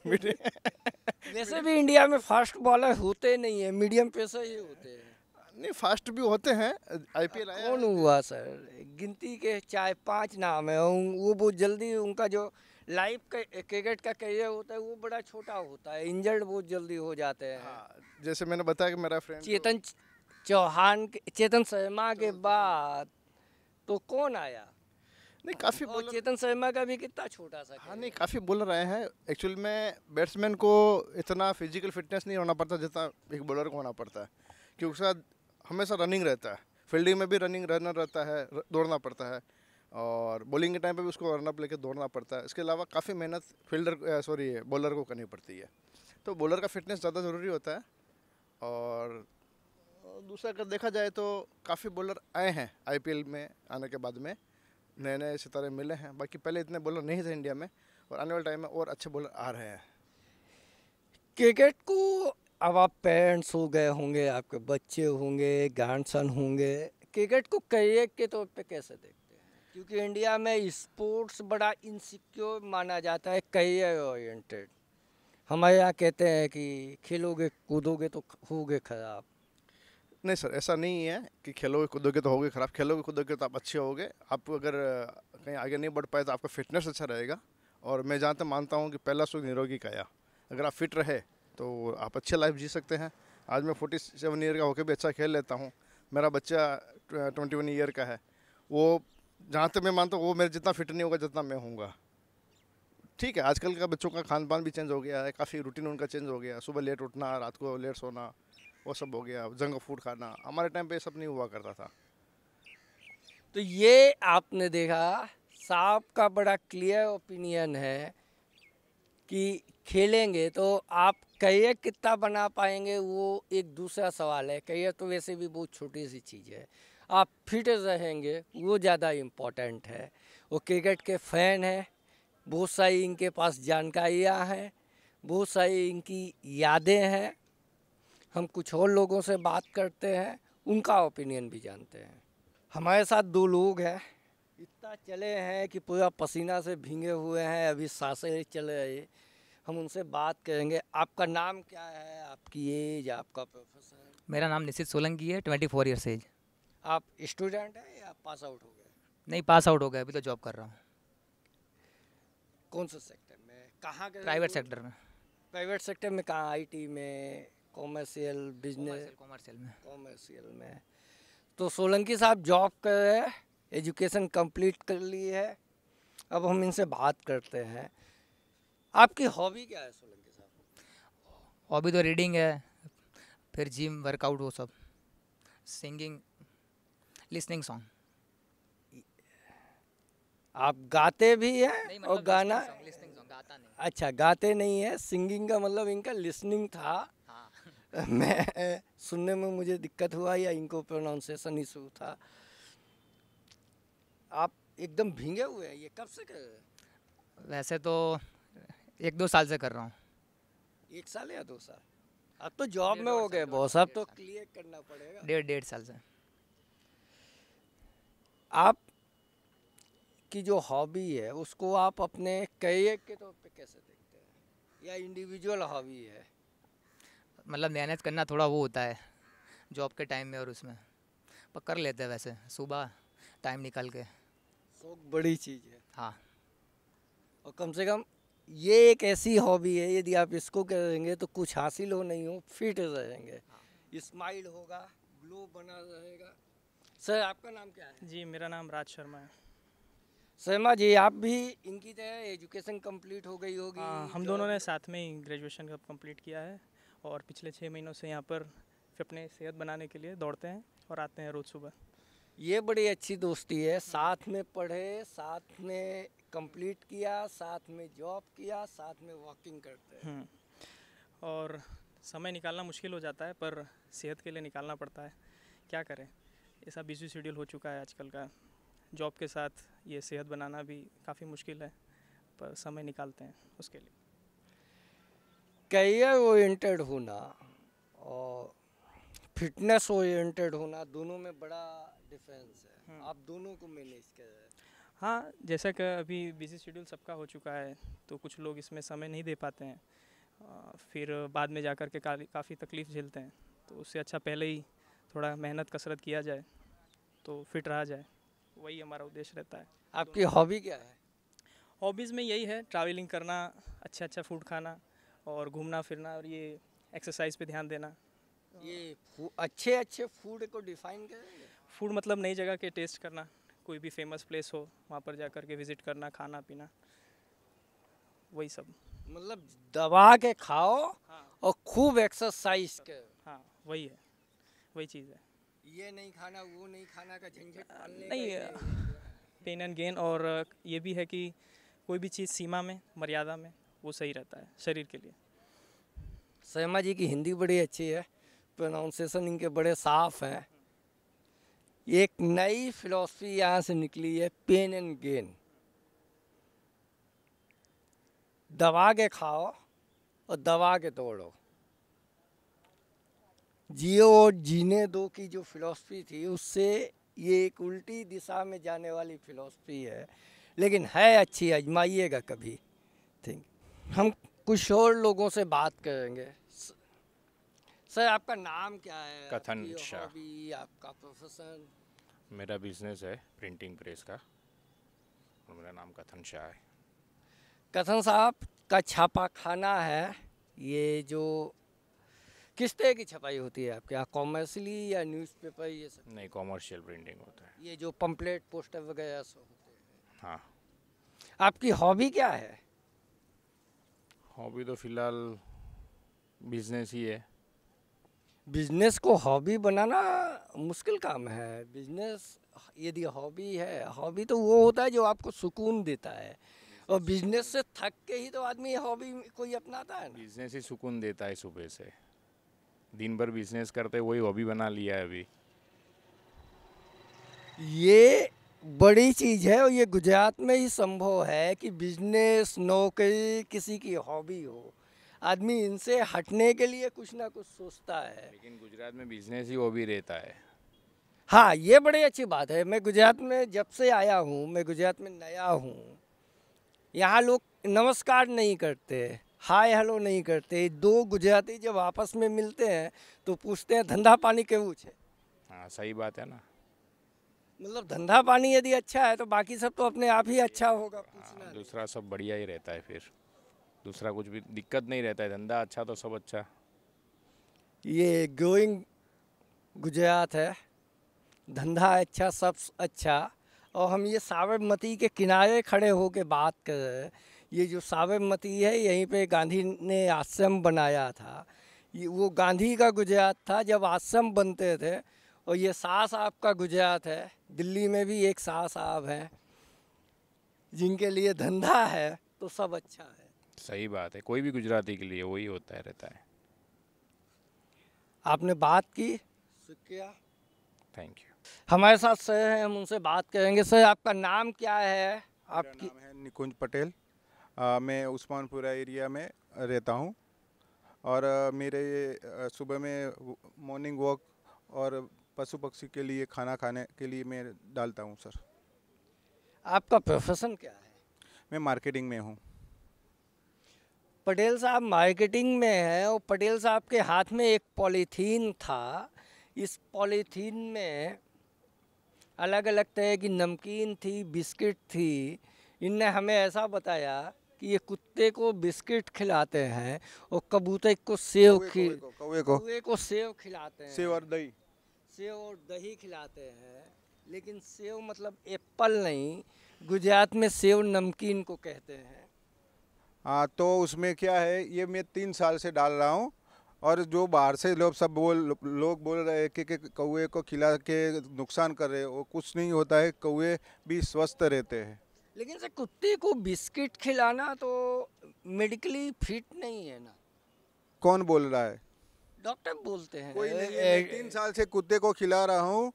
S5: मीडियम।
S1: वैसे भी इंडिया में फास्ट बॉलर होते नहीं है, मीडियम पेसर ही होते हैं।
S5: नहीं, फास्ट भी होते हैं। आईपीएल आया
S1: कौन हुआ सर? गिनती के चाहे 5 नाम है, वो बहुत जल्दी उनका जो लाइफ का क्रिकेट का करियर होता है वो बड़ा छोटा होता है, इंजर्ड बहुत जल्दी हो जाते हैं।
S5: हाँ, जैसे मैंने बताया कि मेरा फ्रेंड
S1: चेतन शर्मा के बाद तो कौन आया?
S5: नहीं, काफ़ी
S1: और
S5: बॉलर।
S1: चेतन शर्मा का भी कितना छोटा सा
S5: हाँ, नहीं, काफ़ी बॉलर आए हैं। एक्चुअल में बैट्समैन को इतना फिजिकल फिटनेस नहीं होना पड़ता जितना एक बॉलर को होना पड़ता है, क्योंकि उसका हमेशा रनिंग रहता है। फील्डिंग में भी रनर रहता है, दौड़ना पड़ता है, और बॉलिंग के टाइम पे भी उसको रनअप लेके दौड़ना पड़ता है। इसके अलावा काफ़ी मेहनत बॉलर को करनी पड़ती है। तो बॉलर का फिटनेस ज़्यादा ज़रूरी होता है। और दूसरा अगर देखा जाए तो काफ़ी बॉलर आए हैं आईपीएल में आने के बाद में, नए नए सितारे मिले हैं। बाकी पहले इतने बॉलर नहीं थे इंडिया में, और आने वाले टाइम में और अच्छे बॉलर आ रहे हैं।
S1: क्रिकेट को अब आप पेरेंट्स हो गए होंगे, आपके बच्चे होंगे, ग्रैंडसन होंगे, क्रिकेट को करियर के तौर पे कैसे देखते हैं? क्योंकि इंडिया में स्पोर्ट्स बड़ा इनसिक्योर माना जाता है, करियर ओरिएंटेड। हमारे यहाँ कहते हैं कि खेलोगे कूदोगे तो होगे खराब।
S5: नहीं सर, ऐसा नहीं है कि खेलोगे कूदोगे तो होगे ख़राब। खेलोगे कूदोगे तो आप अच्छे होगे। आप अगर कहीं आगे नहीं बढ़ पाए तो आपका फिटनेस अच्छा रहेगा। और मैं जहाँ तक मानता हूँ कि पहला सुख निरोगी काया। अगर आप फिट रहे तो आप अच्छे लाइफ जी सकते हैं। आज मैं 47 ईयर का होकर भी अच्छा खेल लेता हूँ। मेरा बच्चा 21 ईयर का है। वो जहाँ तक मैं मानता हूँ वो मेरे जितना फिट नहीं होगा जितना मैं हूँगा। ठीक है, आजकल का बच्चों का खान पान भी चेंज हो गया है, काफ़ी रूटीन उनका चेंज हो गया। सुबह लेट उठना, रात को लेट सोना, वो सब हो गया। जंक फूड खाना, हमारे टाइम पे ये सब नहीं हुआ करता था।
S1: तो ये आपने देखा, साहब का बड़ा क्लियर ओपिनियन है कि खेलेंगे तो आप करियर कितना बना पाएंगे वो एक दूसरा सवाल है। करियर तो वैसे भी बहुत छोटी सी चीज़ है, आप फिट रहेंगे वो ज़्यादा इम्पोर्टेंट है। वो क्रिकेट के फ़ैन हैं, बहुत सारी इनके पास जानकारियाँ हैं, बहुत सारी इनकी यादें हैं। हम कुछ और लोगों से बात करते हैं, उनका ओपिनियन भी जानते हैं। हमारे साथ 2 लोग हैं, इतना चले हैं कि पूरा पसीना से भीगे हुए हैं, अभी सांसें चल रही। हम उनसे बात करेंगे। आपका नाम क्या है, आपकी एज, आपका प्रोफेशन?
S6: मेरा नाम निशित सोलंकी है, 24 ईयर्स एज।
S1: आप स्टूडेंट हैं या पास आउट हो गए?
S6: नहीं, पास आउट हो गया, अभी तो जॉब कर रहा हूँ।
S1: कौन से सेक्टर में, कहाँ के?
S6: प्राइवेट सेक्टर में।
S1: प्राइवेट सेक्टर में कहाँ? आईटी में, कॉमर्शियल, बिजनेस?
S6: कॉमर्शियल में।
S1: कॉमर्शियल में। तो सोलंकी साहब जॉब कर रहे हैं, एजुकेशन कंप्लीट कर ली है। अब हम इनसे बात करते हैं, आपकी हॉबी क्या है सोलंकी साहब?
S6: हॉबी तो रीडिंग है, फिर जिम, वर्कआउट, वो सब। Singing, listening song.
S1: आप गाते भी हैं?
S6: नहीं,
S1: और गाना?
S6: लिसनिंग सॉन्ग गाता नहीं।
S1: अच्छा, गाते नहीं है। सिंगिंग का मतलब इनका लिसनिंग था।
S6: हाँ।
S1: मैं सुनने में मुझे दिक्कत हुआ या इनको प्रोनाउंसिएशन इशू था। आप एकदम भीगे हुए हैं, ये कब से कर रहे हैं?
S6: वैसे तो 1-2 साल से कर रहा हूँ।
S1: 1 साल या 2 साल? अब तो जॉब में
S6: 1.5
S1: हो गए
S6: साल,
S1: बॉस,
S6: 1.5
S1: अब तो क्लियर करना पड़ेगा।
S6: 1.5 साल से।
S1: आप आपकी जो हॉबी है उसको आप अपने करियर के तौर पे कैसे देखते हैं, या इंडिविजुअल हॉबी है?
S6: मतलब मेहनत करना थोड़ा वो होता है जॉब के टाइम में और उसमें, पर कर लेते हैं वैसे सुबह टाइम निकाल के।
S1: शौक बड़ी चीज़ है,
S6: हाँ।
S1: और कम से कम ये एक ऐसी हॉबी है, यदि आप इसको करेंगे तो कुछ हासिल हो नहीं हो फिट रहेंगे, स्माइल होगा, ग्लो बना रहेगा। सर आपका नाम क्या है?
S7: जी, मेरा नाम राज शर्मा है।
S1: शर्मा जी, आप भी इनकी तरह एजुकेशन कंप्लीट हो गई होगी?
S7: हाँ, हम दोनों ने साथ में ही ग्रेजुएशन का कंप्लीट किया है और पिछले 6 महीनों से यहाँ पर अपने सेहत बनाने के लिए दौड़ते हैं और आते हैं रोज़ सुबह।
S1: ये बड़ी अच्छी दोस्ती है, साथ में पढ़े, साथ में कंप्लीट किया, साथ में जॉब किया, साथ में वॉकिंग करते हैं।
S7: और समय निकालना मुश्किल हो जाता है पर सेहत के लिए निकालना पड़ता है, क्या करें, ऐसा बिजी शेड्यूल हो चुका है आजकल का। जॉब के साथ ये सेहत बनाना भी काफ़ी मुश्किल है, पर समय निकालते हैं उसके लिए।
S1: करियर ओरिएंटेड होना और फिटनेस ओरिएंटेड होना, दोनों में बड़ा डिफरेंस है। आप दोनों को मैनेज कर रहे हैं।
S7: हाँ, जैसा कि अभी बिजी शेड्यूल सबका हो चुका है तो कुछ लोग इसमें समय नहीं दे पाते हैं, फिर बाद में जाकर के काफ़ी तकलीफ़ झेलते हैं। तो उससे अच्छा पहले ही थोड़ा मेहनत कसरत किया जाए तो फिट रहा जाए, वही हमारा उद्देश्य रहता है।
S1: आपकी हॉबी क्या है?
S7: हॉबीज़ में यही है, ट्रैवलिंग करना, अच्छा फूड खाना और घूमना फिरना, और ये एक्सरसाइज पे ध्यान देना।
S1: ये अच्छे फूड को डिफाइन करेंगे?
S7: फूड मतलब नई जगह के टेस्ट करना, कोई भी फेमस प्लेस हो वहाँ पर जाकर के विज़िट करना, खाना पीना, वही सब।
S1: मतलब दबा के खाओ
S7: हाँ।
S1: और खूब एक्सरसाइज करो।
S7: हाँ, वही है, वही चीज़ है।
S1: ये नहीं खाना, वो नहीं खाना का झंझट पालने का
S7: नहीं,
S1: ये-
S7: पेन एंड गेन, और ये भी है कि कोई भी चीज़ सीमा में, मर्यादा में, वो सही रहता है शरीर के लिए।
S1: शर्मा जी की हिंदी बड़ी अच्छी है, प्रोनाउंसिएशन इनके बड़े साफ हैं। एक नई फिलॉसफी यहाँ से निकली है, पेन एंड गेन। दबा के खाओ और दबा के तोड़ो। जियो और जीने दो की जो फिलॉसफी थी, उससे ये एक उल्टी दिशा में जाने वाली फिलॉसफी है, लेकिन है अच्छी, आजमाइएगा कभी। थिंक हम कुछ और लोगों से बात करेंगे। सर आपका नाम क्या है?
S8: कथन
S1: आपकी
S8: शाह।
S1: हॉबी, आपका प्रोफेशन?
S8: मेरा बिजनेस है प्रिंटिंग प्रेस का और मेरा नाम कथन शाह है।
S1: कथन साहब का छापा खाना है, ये जो किस तरह की छपाई होती है आपके यहाँ, कॉमर्शियली या न्यूज़पेपर ये सब?
S8: नहीं, कॉमर्शियल प्रिंटिंग होता है।
S1: ये जो पंपलेट पोस्टर वगैरह सब होते हैं।
S8: हाँ।
S1: आपकी हॉबी क्या है?
S8: हॉबी तो फ़िलहाल बिजनेस ही है।
S1: बिजनेस को हॉबी बनाना मुश्किल काम है। बिजनेस यदि हॉबी है, हॉबी तो वो होता है जो आपको सुकून देता है, और बिजनेस से थक के ही तो आदमी हॉबी कोई अपनाता है ना।
S8: बिजनेस ही सुकून देता है। सुबह से दिन भर बिजनेस करते वही हॉबी बना लिया है अभी।
S1: ये बड़ी चीज़ है, और ये गुजरात में ही संभव है कि बिजनेस, नौकरी किसी की हॉबी हो। आदमी इनसे हटने के लिए कुछ ना कुछ सोचता है।
S8: लेकिन गुजरात में बिजनेस ही हॉबी रहता है।
S1: हाँ, ये बड़ी अच्छी बात है। मैं गुजरात में जब से आया हूँ, मैं गुजरात में नया हूँ, यहाँ लोग नमस्कार नहीं करते, हाय हेलो नहीं करते। दो गुजराती जब आपस में मिलते हैं तो पूछते हैं धंधा पानी केवू छे।
S8: हाँ, सही बात है ना।
S1: मतलब धंधा पानी यदि अच्छा है तो बाकी सब तो अपने आप ही अच्छा होगा, पूछना नहीं।
S8: दूसरा सब बढ़िया ही रहता है। फिर दूसरा कुछ भी दिक्कत नहीं रहता है। धंधा अच्छा तो सब अच्छा।
S1: ये ग्रोइंग गुजरात है, धंधा अच्छा, सब अच्छा। और हम ये साबरमती के किनारे खड़े होकर बात कर रहे हैं। ये जो साबरमती है, यहीं पे गांधी ने आश्रम बनाया था। ये वो गांधी का गुजरात था जब आश्रम बनते थे। और ये शाह साहब का गुजरात है। दिल्ली में भी एक शाह साहब हैं जिनके लिए धंधा है तो सब अच्छा है।
S8: सही बात है। कोई भी गुजराती के लिए वही होता है, रहता है।
S1: आपने बात की, शुक्रिया।
S8: Thank you.
S1: हमारे साथ सर हैं, हम उनसे बात करेंगे। सर आपका नाम क्या है?
S9: मेरा
S1: आपकी
S9: नाम है निकुंज पटेल। मैं उस्मानपुरा एरिया में रहता हूँ और मेरे सुबह में मॉर्निंग वॉक और पशु पक्षी के लिए खाना खाने के लिए मैं डालता हूँ सर।
S1: आपका प्रोफेशन क्या है?
S9: मैं मार्केटिंग में हूँ।
S1: पटेल साहब मार्केटिंग में है और पटेल साहब के हाथ में एक पॉलीथीन था। इस पॉलीथीन में अलग अलग तरह की नमकीन थी, बिस्किट थी। इनने हमें ऐसा बताया कि ये कुत्ते को बिस्किट खिलाते हैं और कबूतर को सेव कौवे को सेव खिलाते हैं,
S9: सेव और दही,
S1: सेव और दही खिलाते हैं। लेकिन सेव मतलब एप्पल नहीं, गुजरात में सेव नमकीन को कहते हैं।
S9: हाँ, तो उसमें क्या है, ये मैं 3 साल से डाल रहा हूँ और जो बाहर से लोग सब लोग बोल रहे हैं कि कौवे को खिला के नुकसान कर रहे हैं, वो कुछ नहीं होता है, कौवे भी स्वस्थ रहते हैं।
S1: लेकिन सर कुत्ते को बिस्किट खिलाना तो मेडिकली फिट नहीं है ना?
S9: कौन बोल रहा है?
S1: डॉक्टर बोलते हैं।
S9: कोई नहीं है, मैं 3 साल से कुत्ते को खिला रहा हूँ,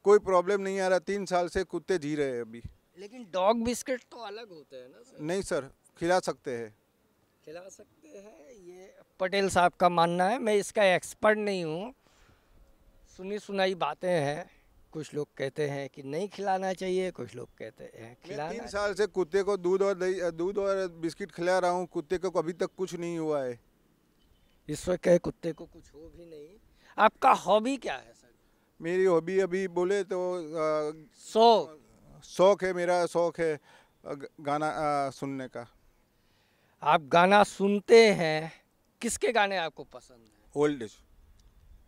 S9: कोई प्रॉब्लम नहीं आ रहा। 3 साल से कुत्ते जी रहे हैं अभी।
S1: लेकिन डॉग बिस्किट तो अलग होते हैं ना सर?
S9: नहीं सर, खिला सकते हैं।
S1: खिला सकते हैं, ये पटेल साहब का मानना है। मैं इसका एक्सपर्ट नहीं हूँ, सुनी सुनाई बातें हैं। कुछ लोग कहते हैं कि नहीं खिलाना चाहिए, कुछ लोग कहते हैं
S9: मैं
S1: खिलाना
S9: 3 साल से कुत्ते को दूध और बिस्किट खिला रहा हूँ, कुत्ते को अभी तक कुछ नहीं हुआ है।
S1: इस वक्त कहे कुत्ते को कुछ हो भी नहीं। आपका हॉबी क्या है सर?
S9: मेरी हॉबी अभी बोले तो
S1: शौक
S9: है, मेरा शौक है गाना सुनने का।
S1: आप गाना सुनते हैं, किसके गाने आपको पसंद हैं?
S9: Old age.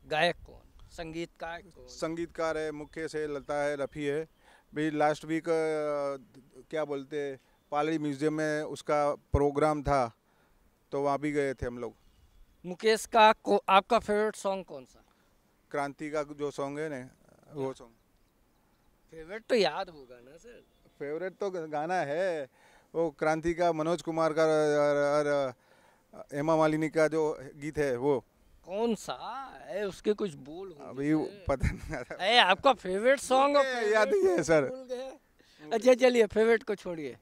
S1: गायक कौन, संगीतकार कौन?
S9: संगीतकार है, मुकेश है, लता है, रफ़ी है। भी लास्ट वीक क्या बोलते, पालड़ी म्यूजियम में उसका प्रोग्राम था, तो वहाँ भी गए थे हम लोग।
S1: मुकेश का आपका फेवरेट सॉन्ग कौन सा?
S9: क्रांति का जो सॉन्ग है ना, वो सॉन्ग।
S1: फेवरेट तो याद होगा ना सर?
S9: फेवरेट तो गाना है वो क्रांति का, मनोज कुमार का और हेमा मालिनी का जो गीत है वो।
S1: कौन सा है, उसके कुछ बोल होंगे?
S9: अभी पता नहीं आ रहा।
S1: अरे आपका फेवरेट सॉन्ग
S9: याद नहीं है सर।
S1: भूल गए? अच्छा चलिए, फेवरेट को छोड़िए,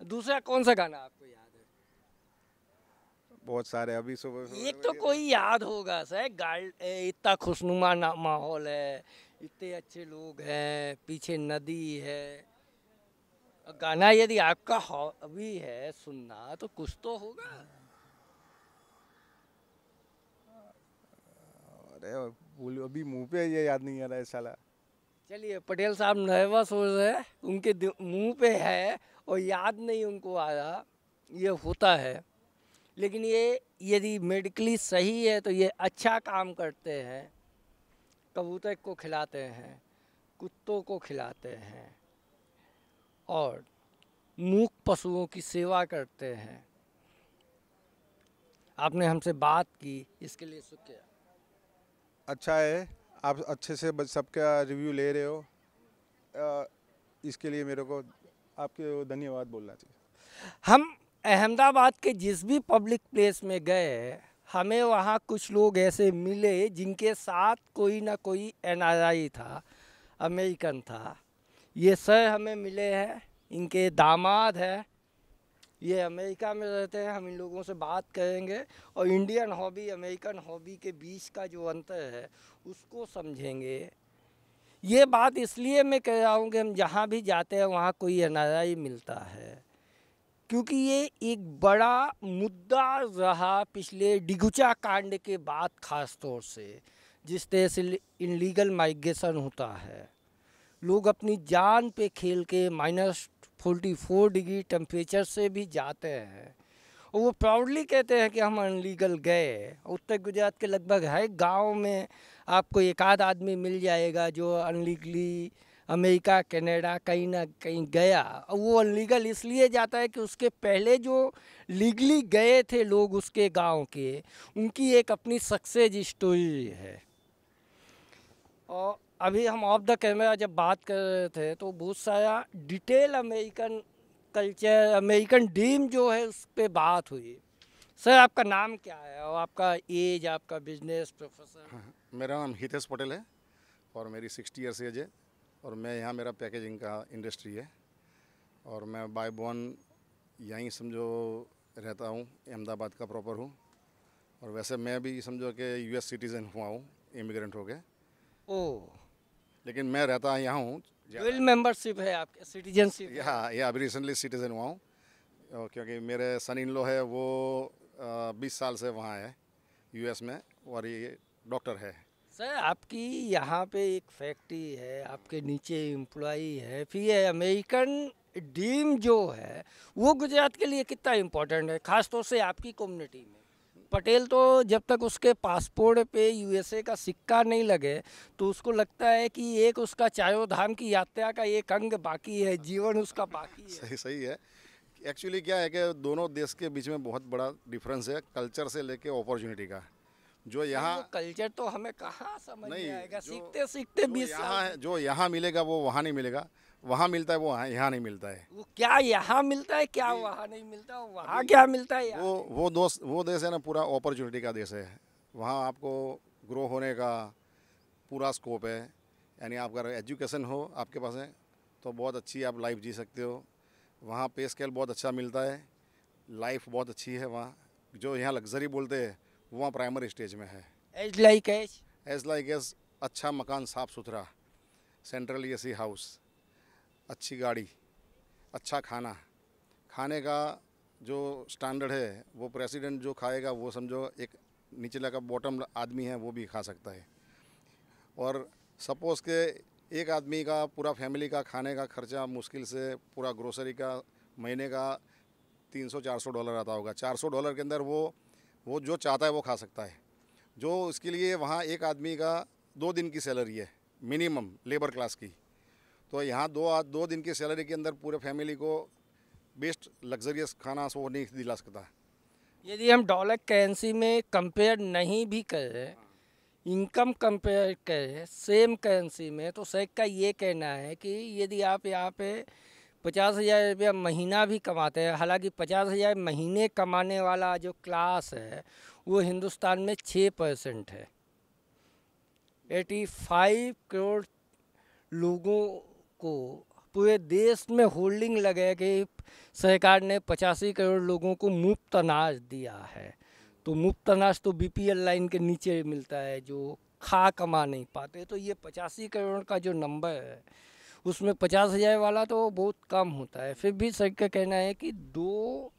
S1: दूसरा कौन सा गाना आपको याद है?
S9: बहुत सारे अभी सुबह
S1: एक तो कोई याद होगा सर। इतना खुशनुमा माहौल है, इतने अच्छे लोग हैं, पीछे नदी है। गाना यदि आपका हॉबी है सुनना, तो कुछ तो होगा।
S9: अरे अभी मुंह पे ये याद नहीं आ रहा है साला।
S1: चलिए, पटेल साहब नर्वस हो रहे हैं, उनके मुंह पे है और याद नहीं उनको आ रहा, ये होता है। लेकिन ये यदि मेडिकली सही है तो ये अच्छा काम करते हैं। कबूतर को खिलाते हैं, कुत्तों को खिलाते हैं और मूक पशुओं की सेवा करते हैं। आपने हमसे बात की, इसके लिए शुक्रिया।
S9: अच्छा है, आप अच्छे से सबका रिव्यू ले रहे हो, इसके लिए मेरे को आपके धन्यवाद बोलना चाहिए।
S1: हम अहमदाबाद के जिस भी पब्लिक प्लेस में गए, हमें वहाँ कुछ लोग ऐसे मिले जिनके साथ कोई ना कोई एनआरआई था, अमेरिकन था। ये सर हमें मिले हैं, इनके दामाद है, ये अमेरिका में रहते हैं। हम इन लोगों से बात करेंगे और इंडियन हॉबी अमेरिकन हॉबी के बीच का जो अंतर है उसको समझेंगे। ये बात इसलिए मैं कह रहा हूँ कि हम जहाँ भी जाते हैं वहाँ कोई एनआरआई मिलता है, क्योंकि ये एक बड़ा मुद्दा रहा पिछले डिगुचा कांड के बाद, ख़ास तौर से जिस तरह से इनलीगल माइग्रेशन होता है। लोग अपनी जान पे खेल के -44 डिग्री टेम्परेचर से भी जाते हैं और वो प्राउडली कहते हैं कि हम अनलीगल गए। उत्तर गुजरात के लगभग हर गांव में आपको एक आध आदमी मिल जाएगा जो अनलीगली अमेरिका, कनाडा कहीं ना कहीं गया। और वो अनलीगल इसलिए जाता है कि उसके पहले जो लीगली गए थे लोग उसके गांव के, उनकी एक अपनी सक्सेस स्टोरी है। और अभी हम ऑफ द कैमरा जब बात कर रहे थे तो बहुत सारा detail American culture, American dream जो है उस पर बात हुई। सर आपका नाम क्या है और आपका एज, आपका बिजनेस, प्रोफेशन?
S10: मेरा नाम हितेश पटेल है और मेरी 60 ईयर्स एज है और मैं यहाँ, मेरा पैकेजिंग का इंडस्ट्री है और मैं बाय बॉर्न यहीं समझो रहता हूँ, अहमदाबाद का प्रॉपर हूँ। और वैसे मैं भी समझो कि यूएस सिटीज़न हुआ हूँ, इमिग्रेंट हो गए।
S1: ओह।
S10: लेकिन मैं रहता यहाँ हूँ
S1: डुअल मेंबरशिप है आपके, सिटीजनशिप?
S10: या अभी रिसेंटली सिटीज़न हुआ हूँ, क्योंकि मेरे सन इन लॉ है वो 20 साल से वहाँ है यूएस में, और ये डॉक्टर है।
S1: सर आपकी यहाँ पे एक फैक्ट्री है, आपके नीचे एम्प्लॉई है, फिर ये अमेरिकन ड्रीम जो है वो गुजरात के लिए कितना इम्पोर्टेंट है, खास तौर से आपकी कम्युनिटी में? पटेल तो जब तक उसके पासपोर्ट पे यूएसए का सिक्का नहीं लगे तो उसको लगता है कि एक उसका चारों धाम की यात्रा का एक अंग बाकी है, जीवन उसका बाकी है।
S10: सही है। एक्चुअली क्या है कि दोनों देश के बीच में बहुत बड़ा डिफरेंस है, कल्चर से लेके अपॉर्चुनिटी का। जो यहाँ
S1: कल्चर तो हमें कहाँ समझ में आएगा, सीखते
S10: सीखते 20 साल जो यहाँ मिलेगा वो वहाँ नहीं मिलेगा, वहाँ मिलता है वो यहाँ नहीं मिलता है।
S1: वो क्या यहाँ मिलता है, क्या वहाँ नहीं मिलता, वहाँ क्या मिलता है?
S10: वो देश है ना, पूरा अपॉर्चुनिटी का देश है। वहाँ आपको ग्रो होने का पूरा स्कोप है, यानी आप अगर एजुकेशन हो आपके पास है तो बहुत अच्छी आप लाइफ जी सकते हो। वहाँ पे स्केल बहुत अच्छा मिलता है, लाइफ बहुत अच्छी है वहाँ। जो यहाँ लग्जरी बोलते हैं वो वहाँ प्राइमरी स्टेज में है।
S1: एज लाइक
S10: एज अच्छा मकान, साफ़ सुथरा, सेंट्रल एसी हाउस, अच्छी गाड़ी, अच्छा खाना। खाने का जो स्टैंडर्ड है वो प्रेसिडेंट जो खाएगा वो समझो एक निचला का बॉटम आदमी है वो भी खा सकता है। और सपोज़ के एक आदमी का पूरा फैमिली का खाने का खर्चा मुश्किल से पूरा ग्रोसरी का महीने का $300-400 आता होगा। $400 के अंदर वो जो चाहता है वो खा सकता है। जो इसके लिए वहाँ एक आदमी का 2 दिन की सैलरी है मिनिमम लेबर क्लास की, तो यहाँ 2 दिन की सैलरी के अंदर पूरे फैमिली को बेस्ट लग्जरियस खाना सो नहीं दिला सकता।
S1: यदि हम डॉलर करेंसी में कंपेयर नहीं भी करें, इनकम कंपेयर करें सेम करेंसी में, तो सर का ये कहना है कि यदि आप यहाँ पे 50,000 रुपया महीना भी कमाते हैं, हालांकि 50,000 महीने कमाने वाला जो क्लास है वो हिंदुस्तान में 6% है। 85 करोड़ लोगों को पूरे देश में होल्डिंग लगे कि सरकार ने 85 करोड़ लोगों को मुफ्त अनाज दिया है। तो मुफ्त अनाज तो बीपीएल लाइन के नीचे मिलता है, जो कमा नहीं पाते। तो ये 85 करोड़ का जो नंबर है उसमें 50,000 वाला तो बहुत कम होता है। फिर भी सर का कहना है कि $200,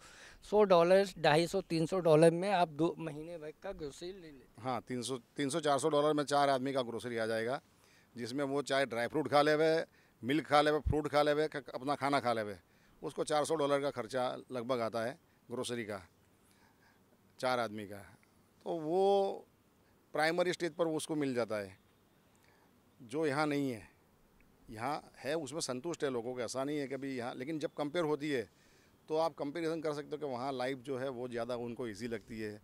S1: $250-300 में आप 2 महीने भर का ग्रोसरी ले लेते।
S10: हाँ, $300-400 में 4 आदमी का ग्रोसरी आ जाएगा, जिसमें वो चाहे ड्राई फ्रूट खा लेवे, मिल्क खा लेवे, फ्रूट खा लेवे, अपना खाना खा लेवे, उसको $400 का खर्चा लगभग आता है ग्रोसरी का 4 आदमी का। तो वो प्राइमरी स्टेज पर उसको मिल जाता है, जो यहाँ नहीं है। यहाँ है उसमें संतुष्ट है लोगों को, ऐसा नहीं है कि भाई यहाँ, लेकिन जब कंपेयर होती है तो आप कंपैरिजन कर सकते हो कि वहाँ लाइफ जो है वो ज़्यादा उनको इजी लगती है।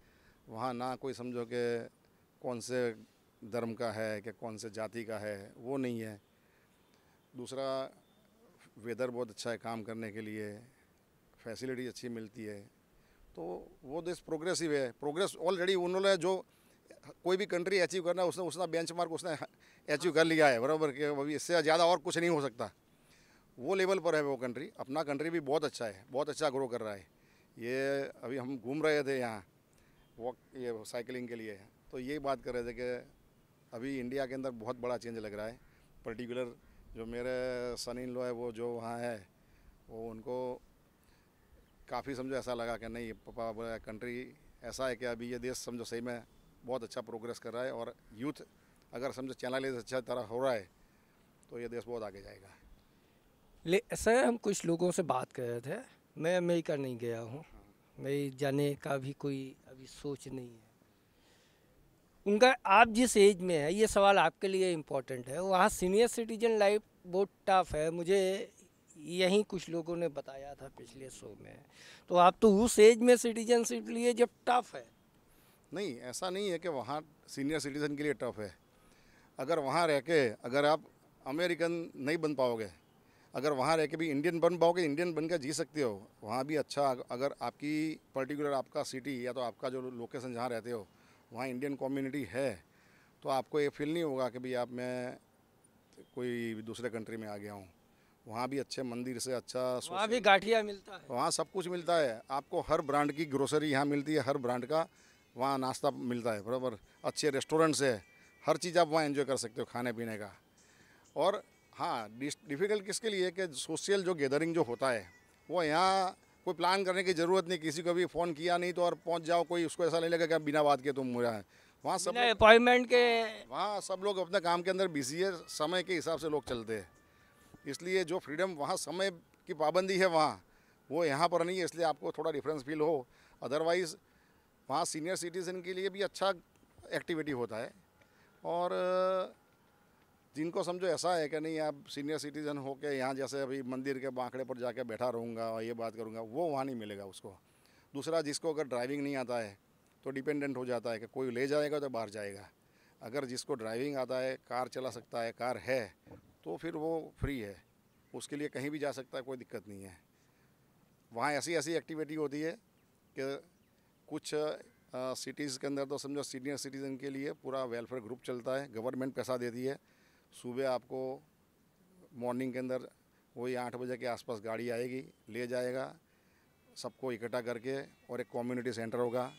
S10: वहाँ ना कोई समझो कि कौन से धर्म का है कि कौन से जाति का है, वो नहीं है। दूसरा वेदर बहुत अच्छा है काम करने के लिए, फैसिलिटी अच्छी मिलती है, तो वो देश प्रोग्रेसिव है। प्रोग्रेस ऑलरेडी उन्होंने जो कोई भी कंट्री अचीव करना है उसने बेंचमार्क उसने अचीव कर लिया है, बराबर के अभी इससे ज़्यादा और कुछ नहीं हो सकता। वो लेवल पर है वो कंट्री। अपना कंट्री भी बहुत अच्छा है, बहुत अच्छा ग्रो कर रहा है। ये अभी हम घूम रहे थे यहाँ वॉक ये साइकिलिंग के लिए, तो यही बात कर रहे थे कि अभी इंडिया के अंदर बहुत बड़ा चेंज लग रहा है। पर्टिकुलर जो मेरे सन इन लॉ है वो जो वहाँ है वो उनको काफ़ी समझो ऐसा लगा कि नहीं पापा कंट्री ऐसा है कि अभी ये देश समझो सही में बहुत अच्छा प्रोग्रेस कर रहा है, और यूथ अगर समझो चैनलाइज अच्छा तरह हो रहा है तो ये देश बहुत आगे जाएगा।
S1: सर हम कुछ लोगों से बात कर रहे थे, मैं अमेरिका नहीं गया हूँ, मेरी जाने का भी कोई अभी सोच नहीं है। उनका आप जिस एज में है, ये सवाल आपके लिए इम्पोर्टेंट है, वहाँ सीनियर सिटीजन लाइफ बहुत टफ है, मुझे यहीं कुछ लोगों ने बताया था पिछले शो में। तो आप तो उस एज में सिटीजनशिप लिए जब टफ है।
S10: नहीं, ऐसा नहीं है कि वहाँ सीनियर सिटीज़न के लिए टफ है। अगर वहाँ रह के अगर आप अमेरिकन नहीं बन पाओगे, अगर वहाँ रह के भी इंडियन बन पाओगे, इंडियन बन के जी सकते हो, वहाँ भी अच्छा। अगर आपकी पर्टिकुलर आपका सिटी या तो आपका जो लोकेशन जहाँ रहते हो वहाँ इंडियन कम्युनिटी है, तो आपको ये फील नहीं होगा कि भाई आप मैं कोई दूसरे कंट्री में आ गया हूँ। वहाँ भी अच्छे मंदिर से अच्छा,
S1: वहाँ भी गाठिया मिलता है,
S10: वहाँ सब कुछ मिलता है। आपको हर ब्रांड की ग्रोसरी यहाँ मिलती है, हर ब्रांड का वहाँ नाश्ता मिलता है, बराबर। अच्छे रेस्टोरेंट्स है, हर चीज़ आप वहाँ एंजॉय कर सकते हो खाने पीने का। और हाँ, डिफ़िकल्ट किसके लिए कि सोशल जो गैदरिंग जो होता है वो यहाँ कोई प्लान करने की ज़रूरत नहीं, किसी को भी फ़ोन किया नहीं तो और पहुँच जाओ, कोई उसको ऐसा नहीं लगेगा कि बिना बात के तुम मुझे है वहाँ सब
S1: बिना अपॉइंटमेंट के
S10: वहाँ सब लोग अपने काम के अंदर बिजी है, समय के हिसाब से लोग चलते हैं। इसलिए जो फ्रीडम वहाँ समय की पाबंदी है वहाँ, वो यहाँ पर नहीं है, इसलिए आपको थोड़ा डिफरेंस फील हो। अदरवाइज़ वहाँ सीनियर सिटीज़न के लिए भी अच्छा एक्टिविटी होता है। और जिनको समझो ऐसा है कि नहीं आप सीनियर सिटीज़न हो के यहाँ जैसे अभी मंदिर के बांकड़े पर जाके बैठा रहूँगा और ये बात करूँगा, वो वहाँ नहीं मिलेगा उसको। दूसरा, जिसको अगर ड्राइविंग नहीं आता है तो डिपेंडेंट हो जाता है कि कोई ले जाएगा तो बाहर जाएगा। अगर जिसको ड्राइविंग आता है, कार चला सकता है, कार है, तो फिर वो फ्री है, उसके लिए कहीं भी जा सकता है, कोई दिक्कत नहीं है। वहाँ ऐसी ऐसी एक्टिविटी होती है कि कुछ सिटीज़ के अंदर तो समझो सीनियर सिटीज़न के लिए पूरा वेलफेयर ग्रुप चलता है, गवर्नमेंट पैसा देती है। सुबह आपको मॉर्निंग के अंदर वही 8 बजे के आसपास गाड़ी आएगी, ले जाएगा सबको इकट्ठा करके, और एक कम्युनिटी सेंटर होगा,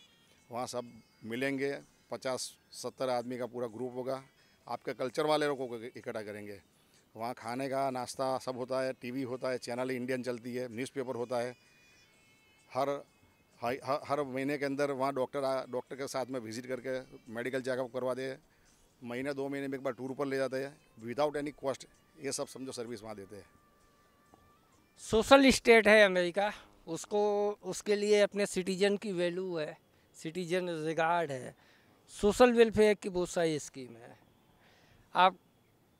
S10: वहाँ सब मिलेंगे। 50-70 आदमी का पूरा ग्रुप होगा, आपके कल्चर वाले लोगों को इकट्ठा करेंगे। वहाँ खाने का नाश्ता सब होता है, टीवी होता है, चैनल इंडियन चलती है, न्यूज़पेपर होता है। हर महीने के अंदर वहाँ डॉक्टर के साथ में विज़िट करके मेडिकल चेकअप करवा दे। महीने 2 महीने में एक बार टूर पर ले जाते हैं विदाउट एनी कॉस्ट। ये सब समझो सर्विस वहाँ देते हैं।
S1: सोशल स्टेट है अमेरिका, उसको उसके लिए अपने सिटीजन की वैल्यू है, सिटीजन रिगार्ड है। सोशल वेलफेयर की बहुत सारी स्कीम है। आप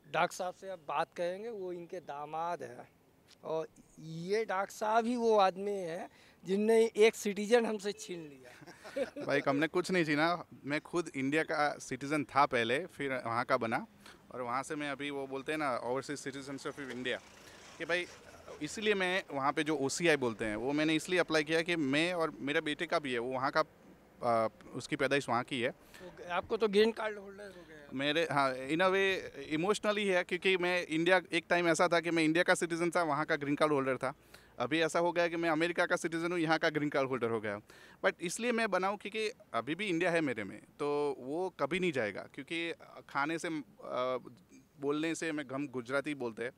S1: डॉक्टर साहब से अब बात करेंगे, वो इनके दामाद हैं, और ये डॉक्टर साहब ही वो आदमी है जिनने एक सिटीजन हमसे छीन लिया।
S11: भाई हमने कुछ नहीं छीना, मैं खुद इंडिया का सिटीज़न था पहले, फिर वहाँ का बना, और वहाँ से मैं अभी वो बोलते हैं ना ओवरसीज सिटीजनशिप ऑफ इंडिया, कि भाई इसलिए मैं वहाँ पे जो OCI बोलते हैं वो मैंने इसलिए अप्लाई किया कि मैं और मेरा बेटे का भी है, वो वहाँ का उसकी पैदाइश वहाँ की है।
S1: तो आपको तो ग्रीन कार्ड होल्डर हो गया।
S11: मेरे हाँ, इन अ वे इमोशनली है, क्योंकि मैं इंडिया, एक टाइम ऐसा था कि मैं इंडिया का सिटीज़न था, वहाँ का ग्रीन कार्ड होल्डर था। अभी ऐसा हो गया कि मैं अमेरिका का सिटीज़न हूँ, यहाँ का ग्रीन कार्ड होल्डर हो गया। बट इसलिए मैं बनाऊँ क्योंकि अभी भी इंडिया है मेरे में, तो वो कभी नहीं जाएगा। क्योंकि खाने से बोलने से हम गुजराती बोलते हैं,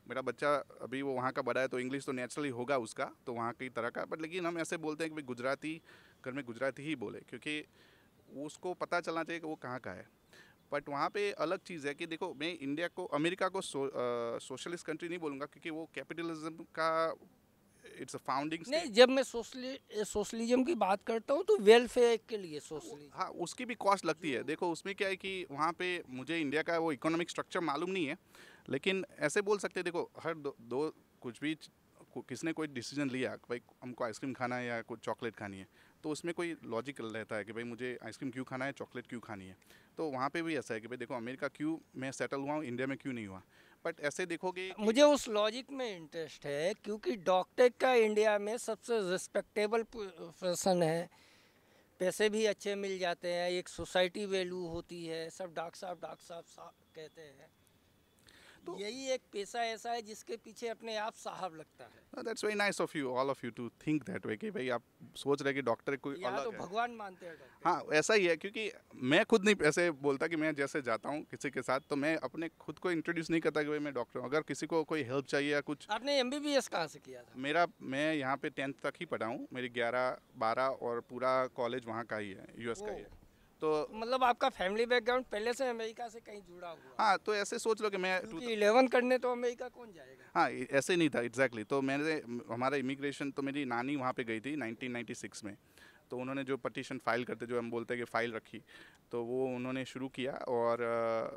S11: मेरा बच्चा अभी वो वहाँ का बड़ा है तो इंग्लिश तो नेचुरली होगा उसका, तो वहाँ की तरह का, बट लेकिन हम ऐसे बोलते हैं कि भाई गुजराती घर में गुजराती ही बोले, क्योंकि उसको पता चलना चाहिए कि वो कहाँ का है। बट वहाँ पे अलग चीज़ है कि देखो, मैं इंडिया को, अमेरिका को सोशलिस्ट कंट्री नहीं बोलूँगा, क्योंकि वो कैपिटलिज्म का इट्स अ फाउंडिंग स्टेट।
S1: नहीं, जब मैं सोशलिज्म की बात करता हूँ तो वेलफेयर के लिए सोशलिज्म।
S11: हाँ, उसकी भी कॉस्ट लगती है। देखो उसमें क्या है कि वहाँ पे मुझे इंडिया का वो इकोनॉमिक स्ट्रक्चर मालूम नहीं है, लेकिन ऐसे बोल सकते हैं, देखो हर दो कुछ भी किसने कोई डिसीजन लिया कि भाई हमको आइसक्रीम खाना है या कुछ चॉकलेट खानी है, तो उसमें कोई लॉजिक रहता है कि भाई मुझे आइसक्रीम क्यों खाना है, चॉकलेट क्यों खानी है। तो वहाँ पे भी ऐसा है कि भाई देखो अमेरिका क्यों मैं सेटल हुआ हूँ, इंडिया में क्यों नहीं हुआ। बट ऐसे देखोगे,
S1: मुझे उस लॉजिक में इंटरेस्ट है क्योंकि डॉक्टर का इंडिया में सबसे रिस्पेक्टेबल प्रोफेशन है, पैसे भी अच्छे मिल जाते हैं, एक सोसाइटी वैल्यू होती है, सब डॉक्टर साहब कहते हैं। तो यही एक पेशा ऐसा है जिसके पीछे अपने आप साहब लगता है।
S11: That's very nice of you, all of you to think that way, कि भाई आप सोच रहे कि डॉक्टर कोई अलग
S1: तो
S11: है।
S1: भगवान मानते हैं डॉक्टर।
S11: हाँ, ऐसा ही है, क्योंकि मैं खुद नहीं ऐसे बोलता कि मैं जैसे जाता हूँ किसी के साथ, तो मैं अपने खुद को इंट्रोड्यूस नहीं करता कि भाई मैं डॉक्टर हूँ। अगर किसी को कोई हेल्प चाहिए या कुछ।
S1: आपने MBBS कहाँ से किया था?
S11: मैं यहाँ पे 10th तक ही पढ़ा हूँ, मेरी 11-12 और पूरा कॉलेज वहाँ का ही है, US का ही है। तो
S1: मतलब आपका फैमिली बैकग्राउंड पहले से अमेरिका से कहीं जुड़ा हुआ?
S11: हाँ, तो ऐसे सोच लो कि मैं
S1: 11 करने तो अमेरिका कौन जाएगा।
S11: हाँ, ऐसे नहीं था एग्जैक्टली। तो हमारा इमिग्रेशन, तो मेरी नानी वहाँ पे गई थी 1996 में, तो उन्होंने जो पटिशन फाइल करते, जो हम बोलते हैं कि फाइल रखी, तो वो उन्होंने शुरू किया। और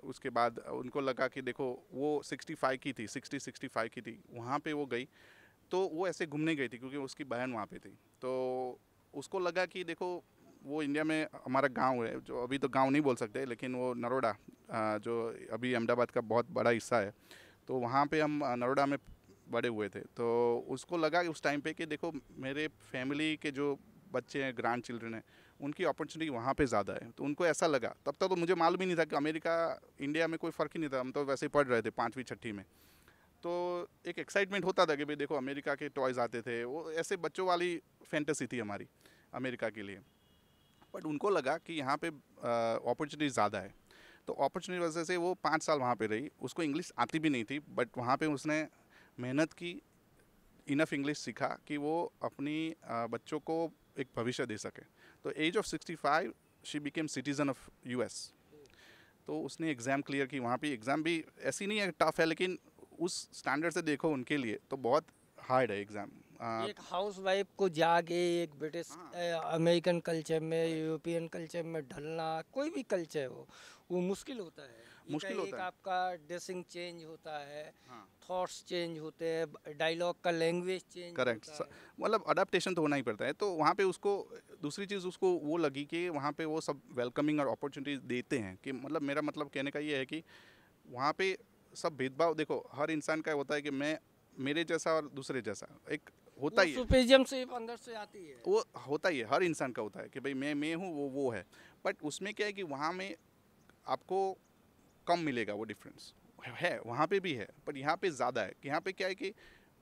S11: उसके बाद उनको लगा कि देखो वो 65 की थी, 60-65 की थी, वहाँ पे वो गई, तो वो ऐसे घूमने गई थी क्योंकि उसकी बहन वहाँ पे थी। तो उसको लगा कि देखो वो इंडिया में हमारा गांव है, जो अभी तो गांव नहीं बोल सकते, लेकिन वो नरोडा, जो अभी अहमदाबाद का बहुत बड़ा हिस्सा है, तो वहाँ पे हम नरोडा में बड़े हुए थे। तो उसको लगा कि उस टाइम पे कि देखो मेरे फैमिली के जो बच्चे हैं, ग्रैंड चिल्ड्रन हैं, उनकी अपॉर्चुनिटी वहाँ पे ज़्यादा है। तो उनको ऐसा लगा, तब तक तो मुझे मालूम ही नहीं था कि अमेरिका इंडिया में कोई फ़र्क ही नहीं था, हम तो वैसे ही पढ़ रहे थे 5वीं-6वीं में। तो एक एक्साइटमेंट होता था कि भाई देखो अमेरिका के टॉयज़ आते थे, वो ऐसे बच्चों वाली फैंटेसी थी हमारी अमेरिका के लिए। बट उनको लगा कि यहाँ पे अपॉर्चुनिटी ज़्यादा है। तो अपॉर्चुनिटी वजह से वो 5 साल वहाँ पे रही, उसको इंग्लिश आती भी नहीं थी, बट वहाँ पे उसने मेहनत की, इनफ इंग्लिश सीखा कि वो अपनी बच्चों को एक भविष्य दे सके। तो age of 65 she became citizen of US. तो उसने एग्ज़ाम क्लियर की, वहाँ पे एग्ज़ाम भी ऐसी नहीं है टफ है, लेकिन उस स्टैंडर्ड से देखो उनके लिए तो बहुत हार्ड है एग्ज़ाम।
S1: एक हाउस वाइफ को जाके एक ब्रिटिश अमेरिकन कल्चर में, यूरोपियन कल्चर में ढलना, कोई भी कल्चर हो, वो मुश्किल होता है।
S11: मुश्किल होता है।
S1: आपका ड्रेसिंग चेंज होता है,
S11: हाँ।
S1: थॉट्स चेंज होते हैं, डायलॉग का लैंग्वेज चेंज
S11: करेक्ट,
S1: होता है।
S11: मतलब अडेप्टेशन तो होना ही पड़ता है। तो वहाँ पे उसको दूसरी चीज़ उसको वो लगी कि वहाँ पे वो सब वेलकमिंग और अपॉर्चुनिटीज देते हैं, कि मतलब मेरा मतलब कहने का ये है कि वहाँ पे सब भेदभाव, देखो हर इंसान का होता है कि मैं मेरे जैसा और दूसरे जैसा, एक होता ही है,
S1: सुपरविजन से अंदर से आती है।
S11: वो होता ही है, हर इंसान का होता है कि भाई मैं हूँ, वो है। बट उसमें क्या है कि वहाँ में आपको कम मिलेगा वो डिफरेंस है, वहाँ पे भी है, पर यहाँ पे ज़्यादा है। कि यहाँ पे क्या है कि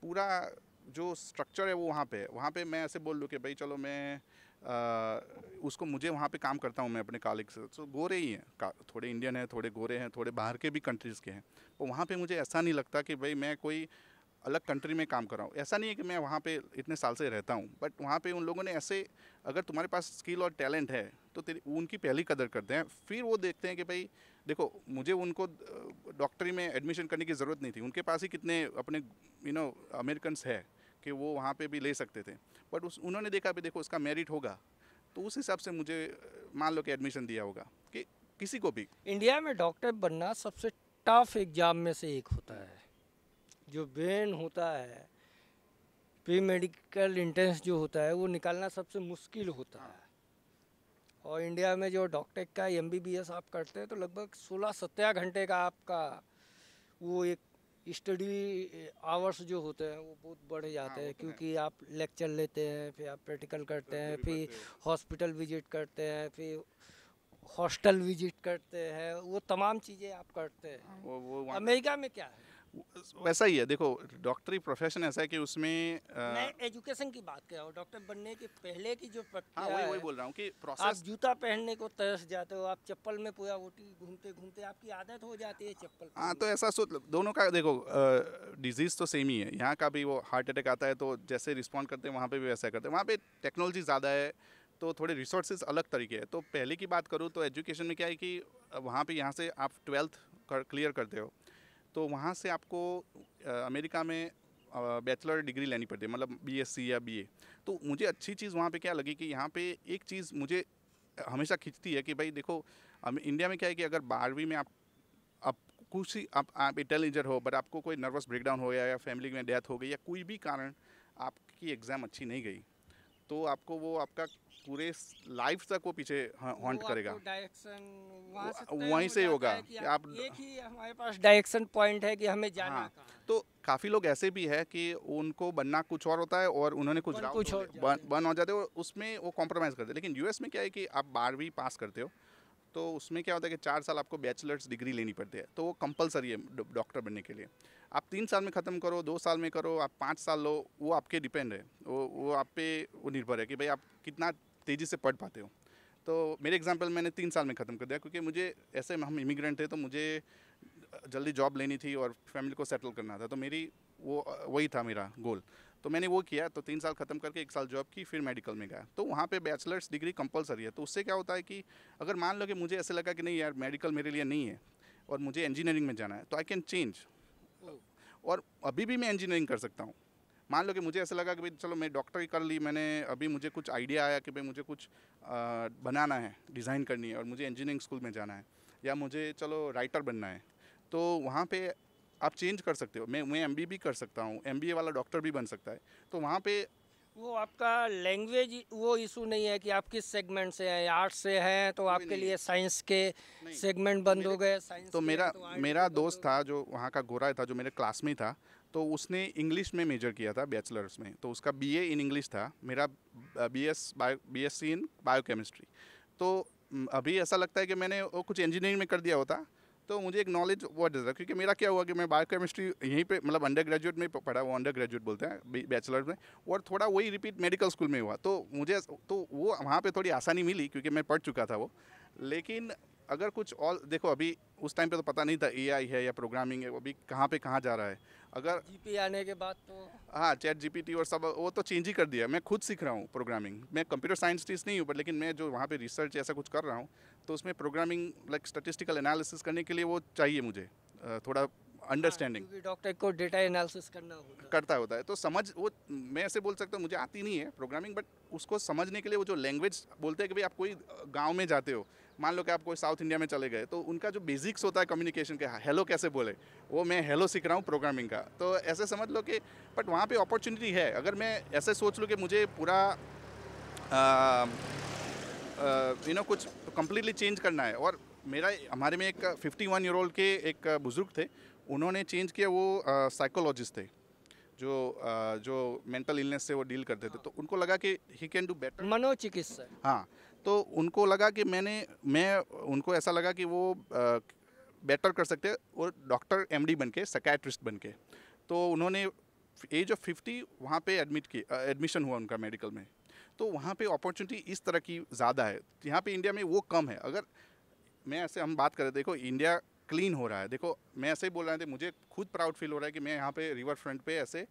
S11: पूरा जो स्ट्रक्चर है वो वहाँ पे मैं ऐसे बोल लूँ कि भाई चलो मैं उसको मुझे वहाँ पे काम करता हूँ मैं अपने कॉलीग से, तो गोरे ही हैं, थोड़े इंडियन हैं, थोड़े गोरे हैं, थोड़े बाहर के भी कंट्रीज़ के हैं। तो वहाँ पे मुझे ऐसा नहीं लगता कि भाई मैं कोई अलग कंट्री में काम कर रहा हूँ। ऐसा नहीं है कि मैं वहाँ पे इतने साल से रहता हूँ, बट वहाँ पे उन लोगों ने ऐसे, अगर तुम्हारे पास स्किल और टैलेंट है तो उनकी पहली कदर करते हैं। फिर वो देखते हैं कि भाई देखो, मुझे उनको डॉक्टरी में एडमिशन करने की ज़रूरत नहीं थी, उनके पास ही कितने अपने अमेरिकन्स है कि वो वहाँ पे भी ले सकते थे। बट उन्होंने देखा भी देखो उसका मेरिट होगा, तो उस हिसाब से मुझे मान लो कि एडमिशन दिया होगा। कि किसी को भी
S1: इंडिया में डॉक्टर बनना सबसे टफ एग्जाम में से एक होता है। जो ब्रेन होता है, प्री मेडिकल एंट्रेंस जो होता है, वो निकालना सबसे मुश्किल होता है। और इंडिया में जो डॉक्टर का MBBS आप करते हैं तो लगभग 16-17 घंटे का आपका वो एक स्टडी आवर्स जो होते हैं वो बहुत बढ़ जाते हैं, क्योंकि आप लेक्चर लेते हैं, फिर आप प्रैक्टिकल करते हैं, फिर हॉस्पिटल विजिट करते हैं, फिर हॉस्टल विजिट करते हैं, वो तमाम चीज़ें आप करते हैं।
S11: वो
S1: अमेरिका में क्या है?
S11: वैसा ही है। देखो डॉक्टरी प्रोफेशन ऐसा है कि उसमें
S1: मैं एजुकेशन की बात कर रहा हूँ, डॉक्टर बनने के पहले की जो प्रक्रिया
S11: हाँ, वही
S1: है,
S11: बोल रहा हूँ कि
S1: आप
S11: प्रोसेस।
S1: जूता पहनने को तरस जाते हो, आप चप्पल में पूरा ओटी घूमते घूमते आपकी आदत हो जाती है चप्पल
S11: हाँ, तो ऐसा सोच, दोनों का देखो डिजीज़ तो सेम ही है। यहाँ का भी वो हार्ट अटैक आता है तो जैसे रिस्पॉन्ड करते हैं वहाँ पे भी वैसा करते हैं। वहाँ पे टेक्नोलॉजी ज़्यादा है तो थोड़े रिसोर्सेज अलग तरीके हैं। तो पहले की बात करूँ तो एजुकेशन में क्या है कि वहाँ पे यहाँ से आप 12th क्लियर करते हो तो वहाँ से आपको अमेरिका में बैचलर डिग्री लेनी पड़ती है, मतलब BSc या BA। तो मुझे अच्छी चीज़ वहाँ पे क्या लगी कि यहाँ पे एक चीज़ मुझे हमेशा खींचती है कि भाई देखो इंडिया में क्या है कि अगर 12वीं में आप कुछ ही आप इंटेलिजेंट हो, बट आपको कोई नर्वस ब्रेकडाउन हो गया या फैमिली में डेथ हो गई या कोई भी कारण आपकी एग्ज़ाम अच्छी नहीं गई, तो आपको वो आपका पूरे लाइफ तक वो पीछे हॉन्ट करेगा। वहीं से होगा कि आप
S1: एक ही हमारे पास डायरेक्शन पॉइंट है कि हमें जाना
S11: हाँ,
S1: कहाँ है।
S11: तो काफ़ी लोग ऐसे भी है कि उनको बनना कुछ और होता है और उन्होंने कुछ बन हो जाते हो, उसमें वो कॉम्प्रोमाइज़ करते हैं। लेकिन US में क्या है कि आप 12वीं पास करते हो तो उसमें क्या होता है कि 4 साल आपको बैचलर्स डिग्री लेनी पड़ती है, तो वो कंपलसरी है डॉक्टर बनने के लिए। आप 3 साल में ख़त्म करो, 2 साल में करो, आप 5 साल लो, वो आपके डिपेंड है, वो आप पे वो निर्भर है कि भाई आप कितना तेज़ी से पढ़ पाते हो। तो मेरे एग्जांपल मैंने 3 साल में ख़त्म कर दिया, क्योंकि मुझे ऐसे हम इमिग्रेंट थे तो मुझे जल्दी जॉब लेनी थी और फैमिली को सेटल करना था, तो मेरी वही था मेरा गोल। तो मैंने वो किया, तो 3 साल ख़त्म करके 1 साल जॉब की, फिर मेडिकल में गया। तो वहाँ पे बैचलर्स डिग्री कंपलसरी है। तो उससे क्या होता है कि अगर मान लो कि मुझे ऐसे लगा कि नहीं यार मेडिकल मेरे लिए नहीं है और मुझे इंजीनियरिंग में जाना है, तो आई कैन चेंज, और अभी भी मैं इंजीनियरिंग कर सकता हूँ। मान लो कि मुझे ऐसा लगा कि भाई चलो मैं डॉक्टरी कर ली मैंने, अभी मुझे कुछ आइडिया आया कि भाई मुझे कुछ बनाना है, डिज़ाइन करनी है और मुझे इंजीनियरिंग स्कूल में जाना है, या मुझे चलो राइटर बनना है, तो वहाँ पे आप चेंज कर सकते हो। मैं MBA भी कर सकता हूँ, MBA वाला डॉक्टर भी बन सकता है। तो वहाँ पे
S1: वो आपका लैंग्वेज वो इशू नहीं है कि आप किस सेगमेंट से हैं, आर्ट्स से हैं तो आपके लिए साइंस के सेगमेंट बंद हो गए। साइंस
S11: तो मेरा दोस्त था जो वहाँ का गोरा था, जो मेरे क्लास में था, तो उसने इंग्लिश में मेजर किया था बैचलर्स में, तो उसका BA इन इंग्लिश था, मेरा BSc इन बायोकेमिस्ट्री। तो अभी ऐसा लगता है कि मैंने वो कुछ इंजीनियरिंग में कर दिया होता तो मुझे एक नॉलेज वो देता, क्योंकि मेरा क्या हुआ कि मैं बायोकेमिस्ट्री यहीं पे मतलब अंडर ग्रेजुएट में पढ़ा, वो अंडर ग्रेजुएट बोलते हैं बैचलर में, और थोड़ा वही रिपीट मेडिकल स्कूल में हुआ, तो मुझे तो वो वहाँ पे थोड़ी आसानी मिली क्योंकि मैं पढ़ चुका था वो। लेकिन अगर कुछ और देखो, अभी उस टाइम पे तो पता नहीं था एआई है या प्रोग्रामिंग है, अभी कहाँ पे कहाँ जा रहा है। अगर
S1: जीपी आने के बाद तो
S11: हाँ, चैट जीपीटी और सब वो तो चेंज ही कर दिया। मैं खुद सीख रहा हूँ प्रोग्रामिंग, मैं कंप्यूटर साइंटिस्ट नहीं हूँ, बट लेकिन मैं जो वहाँ पे रिसर्च ऐसा कुछ कर रहा हूँ, तो उसमें प्रोग्रामिंग लाइक स्टैटिस्टिकल एनालिसिस करने के लिए वो चाहिए मुझे थोड़ा अंडरस्टैंडिंग।
S1: क्योंकि डॉक्टर को डेटा एनालिसिस करना
S11: करता होता है, तो समझ वो मैं ऐसे बोल सकता हूँ, मुझे आती नहीं है प्रोग्रामिंग, बट उसको समझने के लिए वो जो लैंग्वेज बोलते हैं कि भाई आप कोई गांव में जाते हो, मान लो कि आप कोई साउथ इंडिया में चले गए, तो उनका जो बेसिक्स होता है कम्युनिकेशन के, हेलो कैसे बोले, वो मैं हेलो सीख रहा हूँ प्रोग्रामिंग का। तो ऐसे समझ लो कि बट वहाँ पे अपॉर्चुनिटी है। अगर मैं ऐसे सोच लूँ कि मुझे पूरा कुछ कम्प्लीटली चेंज करना है, और हमारे में एक 51 ईयर ओल्ड के एक बुज़ुर्ग थे, उन्होंने चेंज किया। वो साइकोलॉजिस्ट थे जो मेंटल इलनेस से वो डील करते थे, तो उनको लगा कि ही कैन डू बेटर,
S1: मनोचिकित्सक।
S11: हाँ, तो उनको लगा कि उनको ऐसा लगा कि वो बेटर कर सकते हैं, और डॉक्टर एमडी बन के, साइकियाट्रिस्ट बन के। तो उन्होंने एज ऑफ 50 वहाँ पे एडमिशन हुआ उनका मेडिकल में। तो वहाँ पे अपॉर्चुनिटी इस तरह की ज़्यादा है, यहाँ पे इंडिया में वो कम है। अगर मैं ऐसे हम बात करें, देखो इंडिया क्लीन हो रहा है, देखो मैं ऐसे ही बोल रहा था, मुझे खुद प्राउड फील हो रहा है कि मैं यहाँ पे रिवर फ्रंट पे ऐसे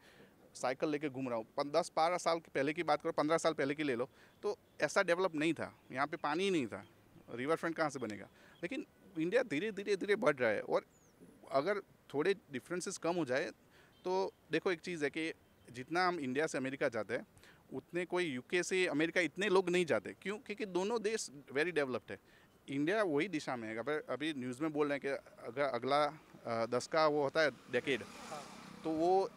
S11: साइकिल लेके घूम रहा हूँ। 10-12 साल पहले की बात करो, 15 साल पहले की ले लो, तो ऐसा डेवलप नहीं था, यहाँ पे पानी ही नहीं था, रिवर फ्रंट कहाँ से बनेगा। लेकिन इंडिया धीरे धीरे बढ़ रहा है, और अगर थोड़े डिफरेंसेस कम हो जाए तो देखो एक चीज़ है कि जितना हम इंडिया से अमेरिका जाते हैं, उतने कोई यूके से अमेरिका इतने लोग नहीं जाते। क्यों? क्योंकि दोनों देश वेरी डेवलप्ड है। इंडिया वही दिशा में है। अगर अभी न्यूज़ में बोल रहे हैं कि अगर अगला 10 का वो होता है डेकेड, तो वो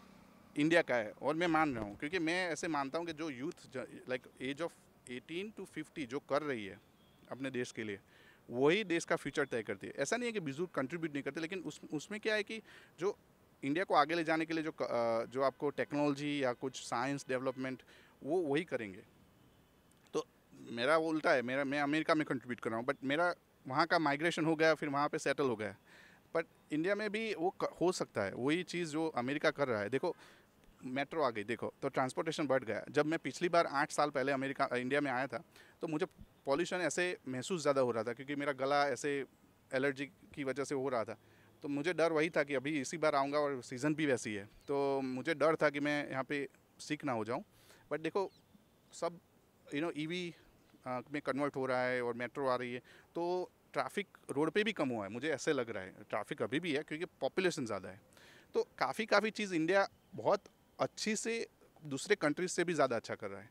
S11: इंडिया का है, और मैं मान रहा हूँ, क्योंकि मैं ऐसे मानता हूँ कि जो youth like age of 18 to 50 जो कर रही है अपने देश के लिए, वही देश का फ्यूचर तय करती है। ऐसा नहीं है कि बुजुर्ग कंट्रीब्यूट नहीं करते, लेकिन उसमें क्या है कि जो इंडिया को आगे ले जाने के लिए जो आपको टेक्नोलॉजी या कुछ साइंस डेवलपमेंट, वो वही करेंगे। तो मेरा उल्टा है, मैं अमेरिका में कंट्रीब्यूट कर रहा हूँ, बट मेरा वहाँ का माइग्रेशन हो गया, फिर वहाँ पे सेटल हो गया। बट इंडिया में भी वो हो सकता है, वही चीज़ जो अमेरिका कर रहा है। देखो मेट्रो आ गई, देखो तो ट्रांसपोर्टेशन बढ़ गया। जब मैं पिछली बार 8 साल पहले इंडिया में आया था, तो मुझे पॉल्यूशन ऐसे महसूस ज़्यादा हो रहा था, क्योंकि मेरा गला ऐसे एलर्जी की वजह से हो रहा था। तो मुझे डर वही था कि अभी इसी बार आऊँगा और सीज़न भी वैसी है, तो मुझे डर था कि मैं यहाँ पे सिक ना हो जाऊँ। बट देखो सब ईवी में कन्वर्ट हो रहा है और मेट्रो आ रही है, तो ट्रैफिक रोड पे भी कम हुआ है, मुझे ऐसे लग रहा है। ट्रैफिक अभी भी है क्योंकि पॉपुलेशन ज़्यादा है। तो काफ़ी चीज़ इंडिया बहुत अच्छी से दूसरे कंट्रीज से भी ज़्यादा अच्छा कर रहा है।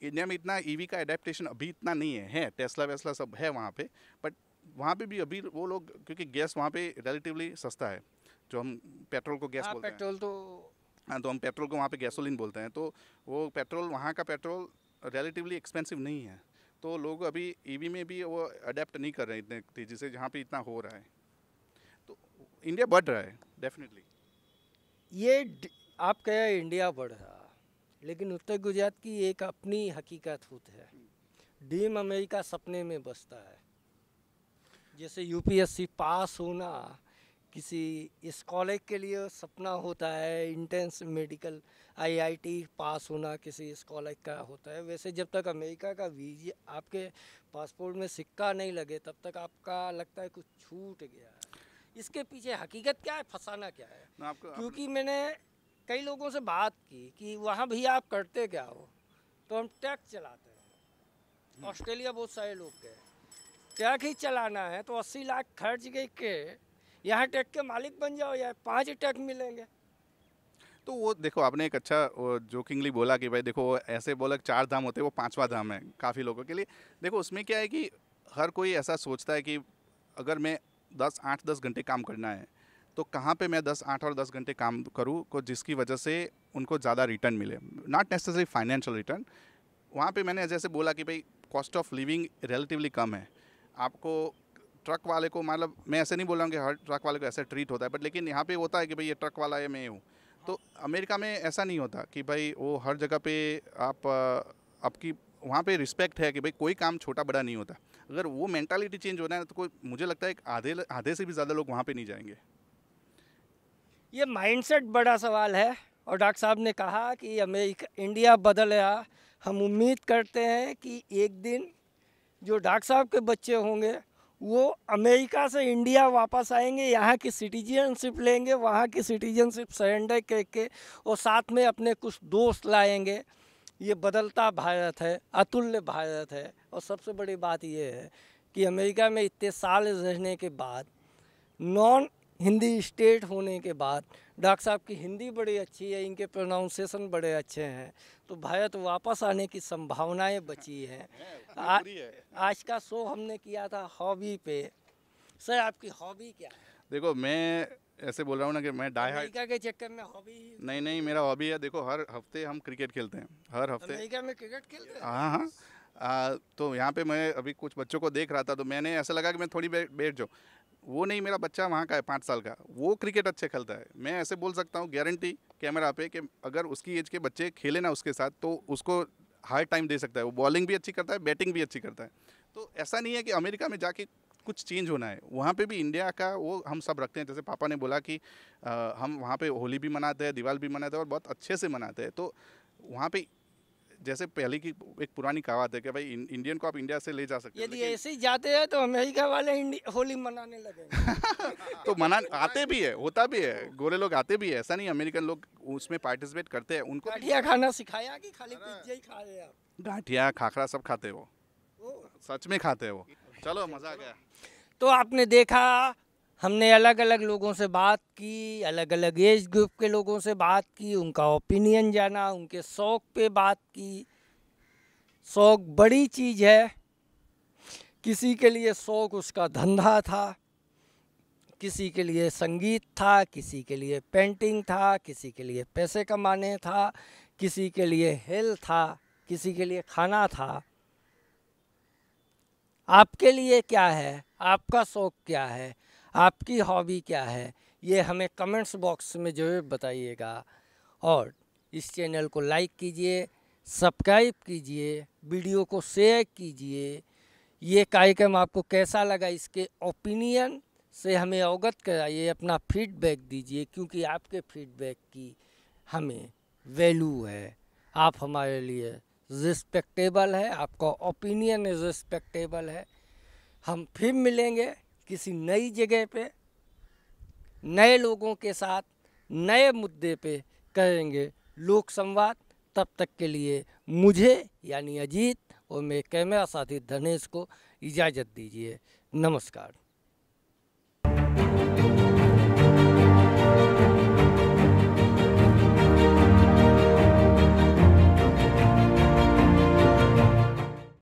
S11: इंडिया में इतना ईवी का एडेप्टेशन अभी इतना नहीं है टेस्ला वेस्ला सब है वहाँ पे, बट वहाँ पे भी अभी वो लोग, क्योंकि गैस वहाँ पे रिलेटिवली सस्ता है, जो हम पेट्रोल को गैस बोलते हैं।
S1: पेट्रोल तो
S11: हाँ, तो हम पेट्रोल को वहाँ पे गैसोलीन बोलते हैं। तो वो पेट्रोल, वहाँ का पेट्रोल रिलेटिवली एक्सपेंसिव नहीं है, तो लोग अभी ईवी में भी वो अडेप्ट नहीं कर रहे हैं इतने तेज़ी से, जहाँ पे इतना हो रहा है। तो इंडिया बढ़ रहा है डेफिनेटली।
S1: ये आप कहे इंडिया बढ़ रहा, लेकिन उत्तर गुजरात की एक अपनी हकीकत होती है। ड्रीम अमेरिका सपने में बसता है। जैसे यूपीएससी पास होना किसी इस कॉलेज के लिए सपना होता है, इंटेंस मेडिकल आईआईटी पास होना किसी इस कॉलेज का होता है, वैसे जब तक अमेरिका का वीजा आपके पासपोर्ट में सिक्का नहीं लगे, तब तक आपका लगता है कुछ छूट गया है। इसके पीछे हकीकत क्या है, फंसाना क्या है? क्योंकि मैंने कई लोगों से बात की कि वहाँ भैया आप करते क्या हो, तो हम टैक्स चलाते हैं। ऑस्ट्रेलिया बहुत सारे लोग गए, टैक्स ही चलाना है तो 80 लाख खर्च के यहाँ टैक्स के मालिक बन जाओ, या 5 टैक्स मिलेंगे।
S11: तो वो देखो, आपने एक अच्छा जोकिंगली बोला कि भाई देखो ऐसे बोला 4 धाम होते हैं, वो 5वां धाम है काफ़ी लोगों के लिए। देखो उसमें क्या है कि हर कोई ऐसा सोचता है कि अगर मैं 8-10 घंटे काम करना है, तो कहाँ पे मैं 8 और 10 घंटे काम करूँ को जिसकी वजह से उनको ज़्यादा रिटर्न मिले, नॉट नेसेसरी फाइनेंशियल रिटर्न। वहाँ पे मैंने जैसे बोला कि भाई कॉस्ट ऑफ लिविंग रिलेटिवली कम है। आपको ट्रक वाले को, मतलब मैं ऐसे नहीं बोल रहा हूँ कि हर ट्रक वाले को ऐसे ट्रीट होता है, बट लेकिन यहाँ पे होता है कि भाई ये ट्रक वाला है, मैं हूँ। तो अमेरिका में ऐसा नहीं होता कि भाई वो हर जगह पे आपकी वहाँ पे रिस्पेक्ट है कि भाई कोई काम छोटा बड़ा नहीं होता। अगर वो मेंटालिटी चेंज होना है तो कोई, मुझे लगता है आधे से भी ज़्यादा लोग वहाँ पे नहीं जाएंगे।
S1: ये माइंडसेट बड़ा सवाल है, और डॉक्टर साहब ने कहा कि अमेरिका इंडिया बदल रहा। हम उम्मीद करते हैं कि एक दिन जो डॉक्टर साहब के बच्चे होंगे वो अमेरिका से इंडिया वापस आएंगे, यहाँ की सिटीजनशिप लेंगे, वहाँ की सिटीजनशिप सरेंडर करके और साथ में अपने कुछ दोस्त लाएंगे। ये बदलता भारत है, अतुल्य भारत है। और सबसे बड़ी बात ये है कि अमेरिका में इतने साल रहने के बाद, नॉन हिंदी स्टेट होने के बाद, डॉक्टर साहब की हिंदी बड़ी अच्छी है, इनके प्रोनाउंसिएशन बड़े अच्छे हैं, तो भारत वापस आने की संभावनाएं बची हैं। आज का शो हमने किया था हॉबी पे। सर आपकी हॉबी क्या है?
S11: देखो मैं ऐसे बोल रहा हूँ ना कि मैं डाई हार्ड
S1: अमेरिका के चक्कर में हॉबी
S11: नहीं, मेरा हॉबी है। देखो हर हफ्ते हम क्रिकेट खेलते हैं, हर हफ्ते।
S1: अमेरिका में क्रिकेट खेलते हैं?
S11: हाँ। तो यहाँ पे मैं अभी कुछ बच्चों को देख रहा था, तो मैंने ऐसा लगा कि मैं थोड़ी बैठ जाऊँ। वो नहीं, मेरा बच्चा वहाँ का है 5 साल का, वो क्रिकेट अच्छे खेलता है। मैं ऐसे बोल सकता हूँ गारंटी कैमरा पे कि अगर उसकी एज के बच्चे खेले ना उसके साथ, तो उसको हार्ड टाइम दे सकता है। वो बॉलिंग भी अच्छी करता है, बैटिंग भी अच्छी करता है। तो ऐसा नहीं है कि अमेरिका में जाके कुछ चेंज होना है, वहाँ पे भी इंडिया का वो हम सब रखते हैं। जैसे पापा ने बोला कि हम वहाँ पे होली भी मनाते हैं, दिवाली भी मनाते हैं और बहुत अच्छे से मनाते हैं। तो वहाँ पे जैसे पहले की एक पुरानी कहावत है कि भाई इंडियन को आप इंडिया से ले जा सकते हैं।
S1: यदि ऐसे ही जाते हैं तो अमेरिका वाले होली मनाने लगेंगे।
S11: तो मना आते भी है, होता भी है, गोरे लोग आते भी है, ऐसा नहीं अमेरिकन लोग उसमें पार्टिसिपेट करते हैं। उनको
S1: गाठिया खाना सिखाया कि खाली पिज्जा ही खा रहे हैं आप?
S11: गाठिया खाखरा सब खाते हैं वो, सच में खाते हैं वो। चलो मजा आ गया।
S1: तो आपने देखा, हमने अलग अलग लोगों से बात की, अलग अलग एज ग्रुप के लोगों से बात की, उनका ओपिनियन जाना, उनके शौक़ पे बात की। शौक़ बड़ी चीज़ है। किसी के लिए शौक़ उसका धंधा था, किसी के लिए संगीत था, किसी के लिए पेंटिंग था, किसी के लिए पैसे कमाने था, किसी के लिए हेल्थ था, किसी के लिए खाना था। आपके लिए क्या है? आपका शौक़ क्या है? आपकी हॉबी क्या है? ये हमें कमेंट्स बॉक्स में ज़रूर बताइएगा। और इस चैनल को लाइक कीजिए, सब्सक्राइब कीजिए, वीडियो को शेयर कीजिए। ये कार्यक्रम आपको कैसा लगा, इसके ओपिनियन से हमें अवगत कराइए, अपना फीडबैक दीजिए, क्योंकि आपके फीडबैक की हमें वैल्यू है। आप हमारे लिए रिस्पेक्टेबल है, आपका ओपिनियन रिस्पेक्टेबल है। हम फिर मिलेंगे किसी नई जगह पे, नए लोगों के साथ, नए मुद्दे पे करेंगे लोक संवाद। तब तक के लिए मुझे यानी अजीत और मेरे कैमरा साथी धनेश को इजाज़त दीजिए। नमस्कार।